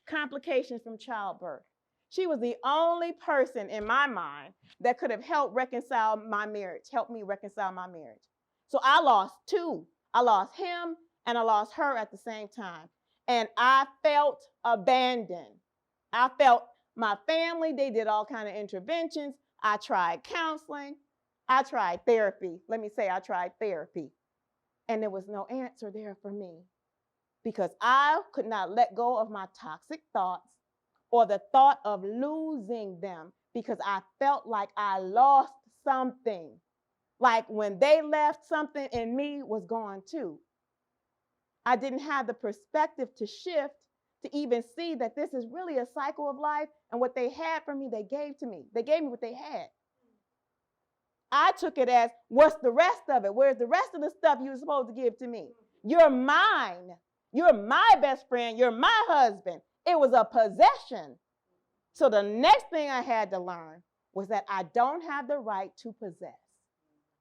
Complications from childbirth. She was the only person in my mind that could have helped reconcile my marriage, helped me reconcile my marriage. So I lost 2. I lost him and I lost her at the same time. And I felt abandoned. I felt my family, they did all kinds of interventions. I tried counseling. I tried therapy. Let me say I tried therapy. And there was no answer there for me because I could not let go of my toxic thoughts or the thought of losing them because I felt like I lost something. Like when they left, something in me was gone too. I didn't have the perspective to shift to even see that this is really a cycle of life, and what they had for me, they gave to me. They gave me what they had. I took it as, what's the rest of it? Where's the rest of the stuff you were supposed to give to me? You're mine. You're my best friend. You're my husband. It was a possession. So the next thing I had to learn was that I don't have the right to possess.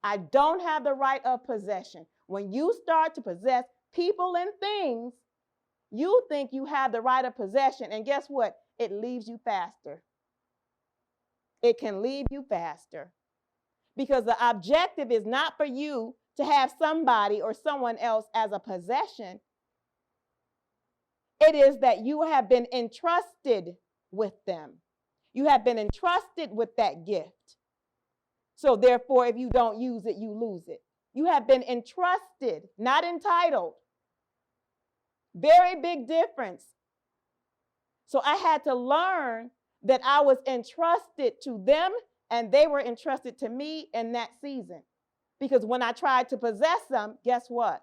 I don't have the right of possession. When you start to possess people and things, you think you have the right of possession. And guess what? It leaves you faster. It can leave you faster. Because the objective is not for you to have somebody or someone else as a possession. It is that you have been entrusted with them. You have been entrusted with that gift. So therefore, if you don't use it, you lose it. You have been entrusted, not entitled. Very big difference. So I had to learn that I was entrusted to them and they were entrusted to me in that season. Because when I tried to possess them, guess what?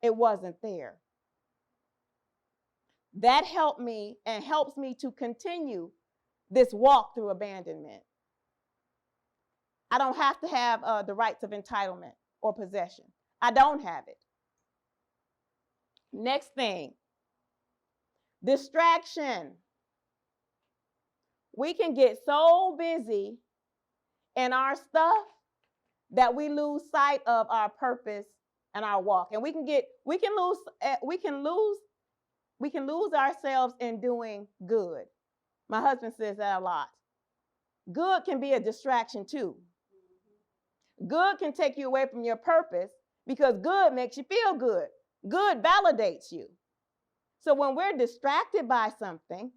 It wasn't there. That helped me and helps me to continue this walk through abandonment. I don't have to have the rights of entitlement or possession. I don't have it. Next thing, distraction. We can get so busy in our stuff that we lose sight of our purpose and our walk. And we can lose ourselves in doing good. My husband says that a lot. Good can be a distraction too. Good can take you away from your purpose because good makes you feel good. Good validates you. So when we're distracted by something,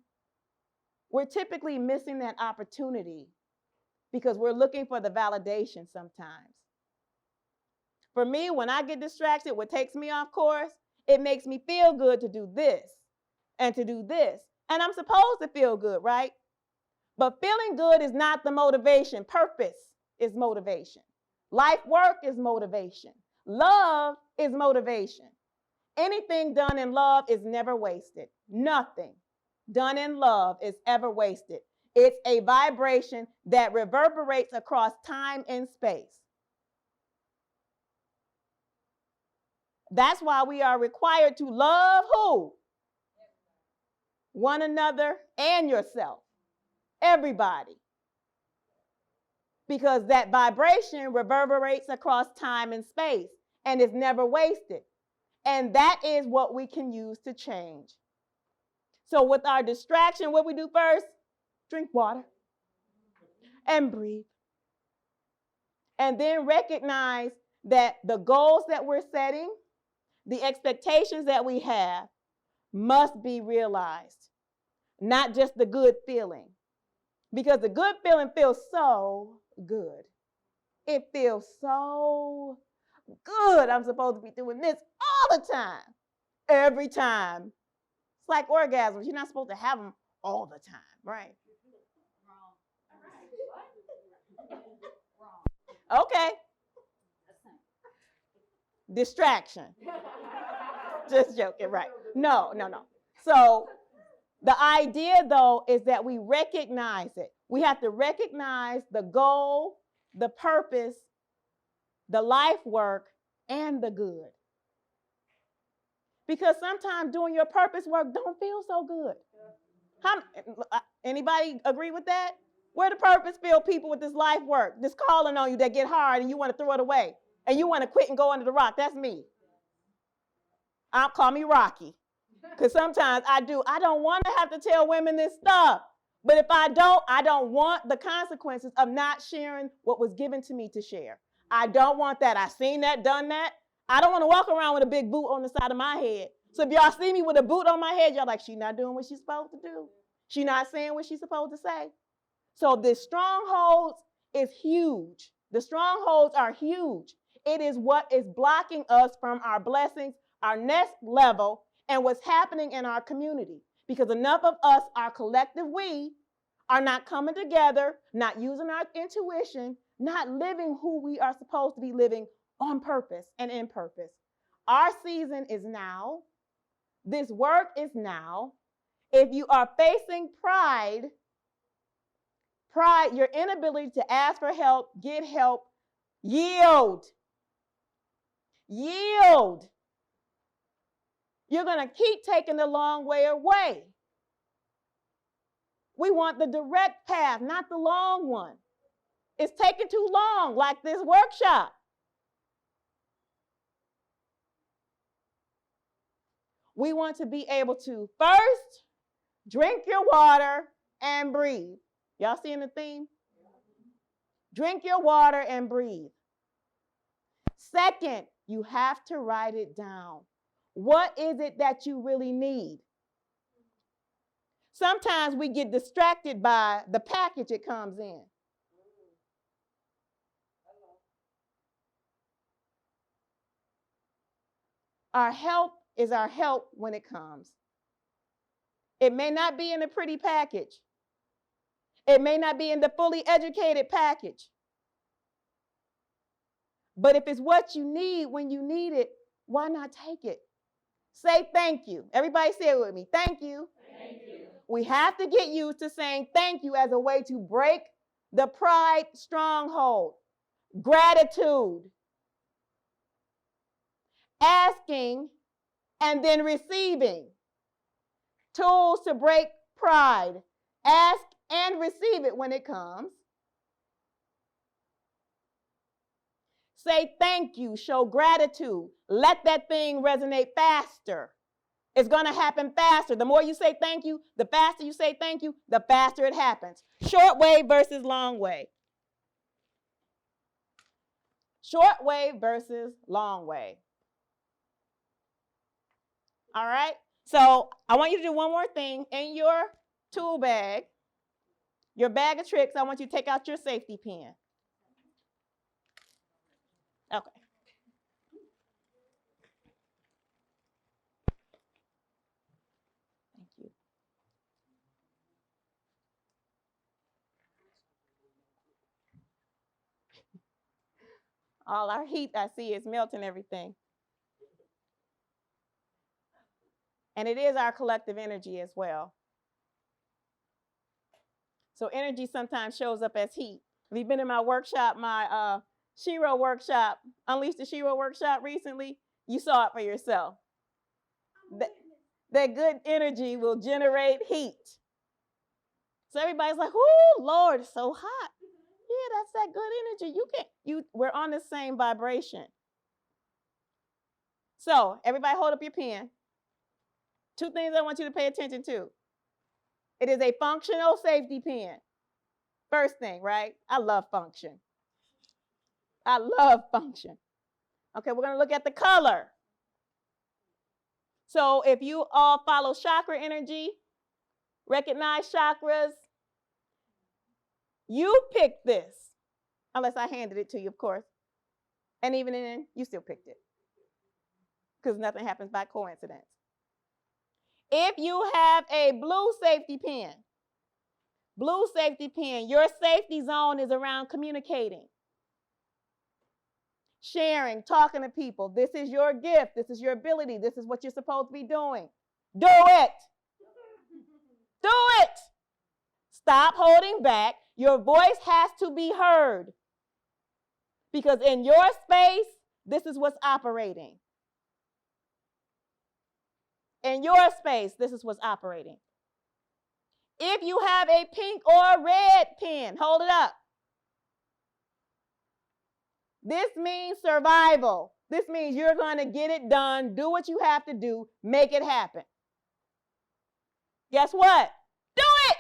we're typically missing that opportunity because we're looking for the validation sometimes. For me, when I get distracted, what takes me off course, it makes me feel good to do this and to do this. And I'm supposed to feel good, right? But feeling good is not the motivation. Purpose is motivation. Life work is motivation. Love is motivation. Anything done in love is never wasted. Nothing done in love is ever wasted. It's a vibration that reverberates across time and space. That's why we are required to love who? One another and yourself. Everybody. Because that vibration reverberates across time and space and is never wasted. And that is what we can use to change. So with our distraction, what we do first? Drink water and breathe. And then recognize that the goals that we're setting, the expectations that we have must be realized, not just the good feeling. Because the good feeling feels so good. It feels so good. I'm supposed to be doing this all the time, every time. It's like orgasms. You're not supposed to have them all the time, right? Okay. Distraction. Just joking, right? No. So the idea, though, is that we recognize it. We have to recognize the goal, the purpose, the life work, and the good. Because sometimes doing your purpose work don't feel so good. Anybody agree with that? Where the purpose-filled people with this life work, this calling on you that get hard and you want to throw it away and you want to quit and go under the rock. That's me. Call me Rocky. Because sometimes I do. I don't want to have to tell women this stuff. But if I don't want the consequences of not sharing what was given to me to share. I don't want that. I've seen that, done that. I don't want to walk around with a big boot on the side of my head. So if y'all see me with a boot on my head, y'all like, she's not doing what she's supposed to do. She's not saying what she's supposed to say. So this stronghold is huge. The strongholds are huge. It is what is blocking us from our blessings, our next level, and what's happening in our community. Because enough of us, our collective we, are not coming together, not using our intuition, not living who we are supposed to be living on purpose and in purpose. Our season is now. This work is now. If you are facing pride, your inability to ask for help, get help, yield. Yield. You're going to keep taking the long way away. We want the direct path, not the long one. It's taking too long, like this workshop. We want to be able to first drink your water and breathe. Y'all seeing the theme? Drink your water and breathe. Second, you have to write it down. What is it that you really need? Sometimes we get distracted by the package it comes in. Our help is our help when it comes. It may not be in a pretty package. It may not be in the fully educated package. But if it's what you need when you need it, why not take it? Say thank you. Everybody say it with me. Thank you. Thank you. We have to get used to saying thank you as a way to break the pride stronghold. Gratitude. Asking and then receiving. Tools to break pride. Ask and receive it when it comes. Say thank you. Show gratitude. Let that thing resonate faster. It's going to happen faster. The more you say thank you, the faster you say thank you, the faster it happens. Short wave versus long wave. Short wave versus long wave. All right? So I want you to do one more thing. In your tool bag, your bag of tricks, I want you to take out your safety pin. Okay. Thank you. All our heat I see is melting everything. And it is our collective energy as well. So energy sometimes shows up as heat. If you've been in my workshop, my Shiro workshop, Unleash the Shiro workshop recently, you saw it for yourself. That good energy will generate heat. So everybody's like, "Oh, Lord, it's so hot." Yeah, that's that good energy. We're on the same vibration. So everybody hold up your pen. Two things I want you to pay attention to. It is a functional safety pin. First thing, right? I love function. I love function. Okay, we're going to look at the color. So if you all follow chakra energy, recognize chakras, you picked this. Unless I handed it to you, of course. And even then, you still picked it. Because nothing happens by coincidence. If you have a blue safety pin, your safety zone is around communicating, sharing, talking to people. This is your gift. This is your ability. This is what you're supposed to be doing. Do it. Do it. Stop holding back. Your voice has to be heard. Because in your space, this is what's operating. In your space, this is what's operating. If you have a pink or red pen, hold it up. This means survival. This means you're going to get it done, do what you have to do, make it happen. Guess what? Do it.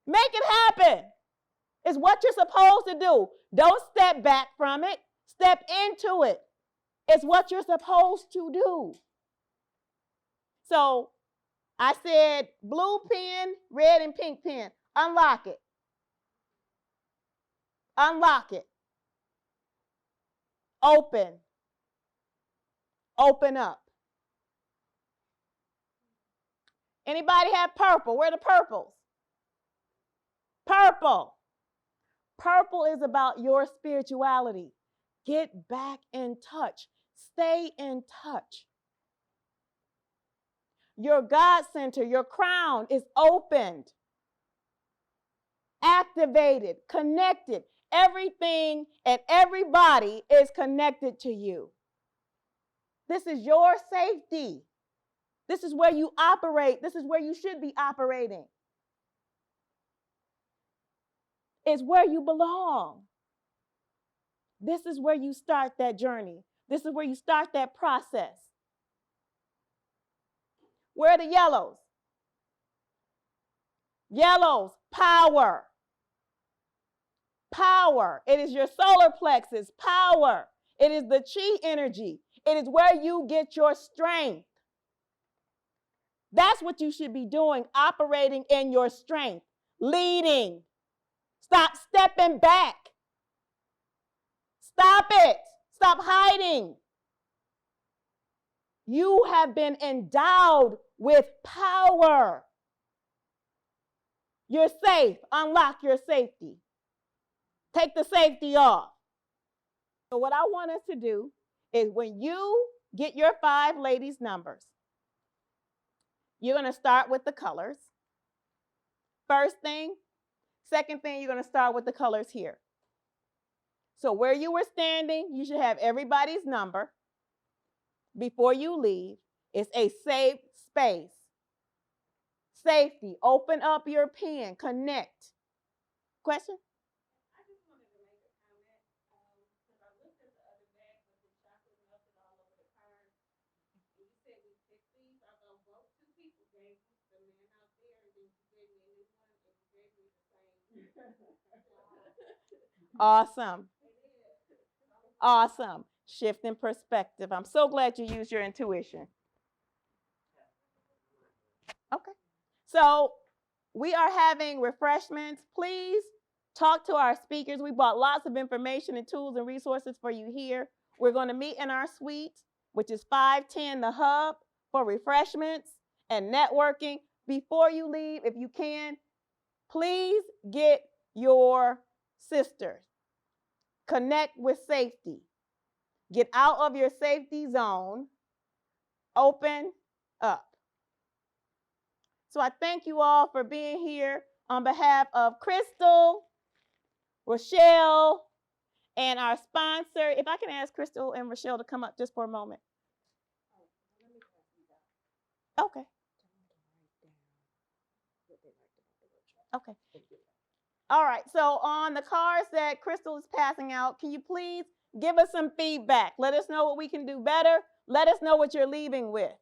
Make it happen. It's what you're supposed to do. Don't step back from it. Step into it. It's what you're supposed to do. So I said blue pen, red and pink pen. Unlock it. Unlock it. Open. Open up. Anybody have purple? Where are the purples? Purple. Purple is about your spirituality. Get back in touch. Stay in touch. Your God center, your crown is opened, activated, connected. Everything and everybody is connected to you. This is your safety. This is where you operate. This is where you should be operating. It's where you belong. This is where you start that journey. This is where you start that process. Where are the yellows? Yellows, power. Power. It is your solar plexus, power. It is the chi energy. It is where you get your strength. That's what you should be doing, operating in your strength, leading. Stop stepping back. Stop it. Stop hiding. You have been endowed with power. You're safe. Unlock your safety. Take the safety off. So what I want us to do is when you get your 5 ladies' numbers, you're going to start with the colors. First thing. Second thing, you're going to start with the colors here. So where you were standing, you should have everybody's number. Before you leave, it's a safe space. Safety. Open up your pen. Connect. Question? I just wanted to make a comment, because I looked at the other bag with the chocolate melted all over the card. And you said we picked these, although both 2 people gave the man out there, and then you gave me a new one, and you gave me the same. Awesome. Awesome. Shifting perspective. I'm so glad you used your intuition. Okay. So we are having refreshments. Please talk to our speakers. We brought lots of information and tools and resources for you here. We're going to meet in our suite, which is 510 The Hub, for refreshments and networking. Before you leave, if you can, please get your sisters. Connect with safety. Get out of your safety zone. Open up. So I thank you all for being here on behalf of Crystal, Rochelle, and our sponsor. If I can ask Crystal and Rochelle to come up just for a moment. Okay. Okay. All right, so on the cards that Crystal is passing out, can you please give us some feedback? Let us know what we can do better. Let us know what you're leaving with.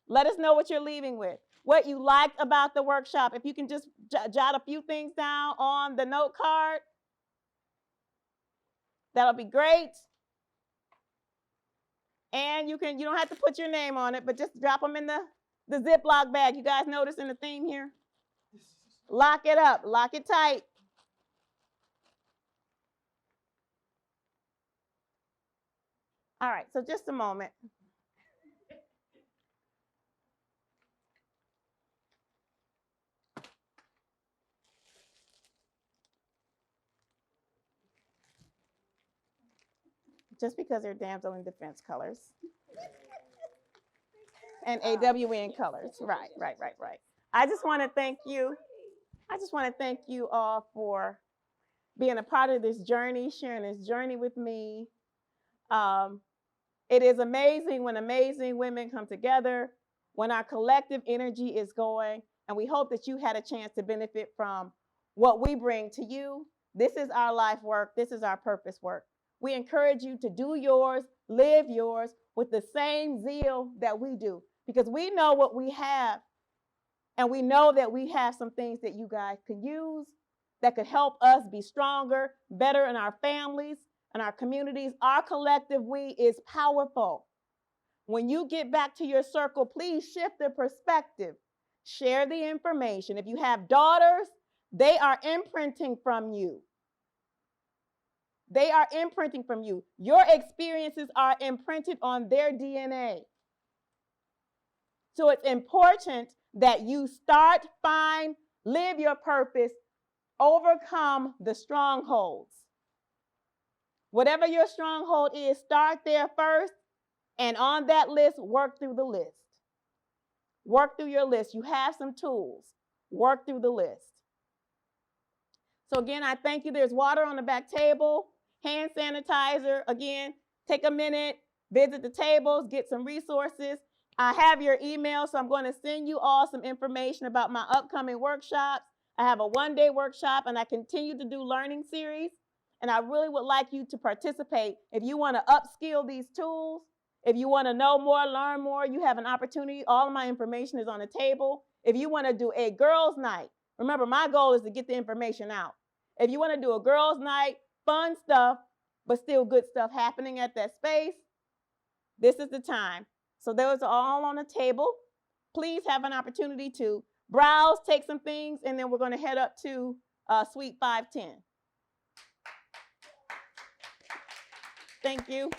Let us know what you're leaving with. What you liked about the workshop. If you can just jot a few things down on the note card, that'll be great. And you don't have to put your name on it, but just drop them in the Ziploc bag. You guys notice in the theme here? Lock it up. Lock it tight. All right, so just a moment. Just because they're damsel in defense colors. And AWN colors. Right. I just want to thank you. I just want to thank you all for being a part of this journey, sharing this journey with me. It is amazing when amazing women come together, when our collective energy is going, and we hope that you had a chance to benefit from what we bring to you. This is our life work. This is our purpose work. We encourage you to do yours, live yours with the same zeal that we do, because we know what we have, and we know that we have some things that you guys can use that could help us be stronger, better in our families and our communities. Our collective we is powerful. When you get back to your circle, please shift the perspective. Share the information. If you have daughters, they are imprinting from you. They are imprinting from you. Your experiences are imprinted on their DNA. So it's important that you start, find, live your purpose, overcome the strongholds. Whatever your stronghold is, start there first, and on that list, work through the list. Work through your list. You have some tools. Work through the list. So again, I thank you. There's water on the back table, hand sanitizer. Again, take a minute, visit the tables, get some resources. I have your email, so I'm going to send you all some information about my upcoming workshops. I have a one-day workshop, and I continue to do learning series. And I really would like you to participate. If you want to upskill these tools, if you want to know more, learn more, you have an opportunity. All of my information is on the table. If you want to do a girls' night, remember, my goal is to get the information out. If you want to do a girls' night, fun stuff, but still good stuff happening at that space, this is the time. So those are all on the table. Please have an opportunity to browse, take some things, and then we're going to head up to Suite 510. Thank you.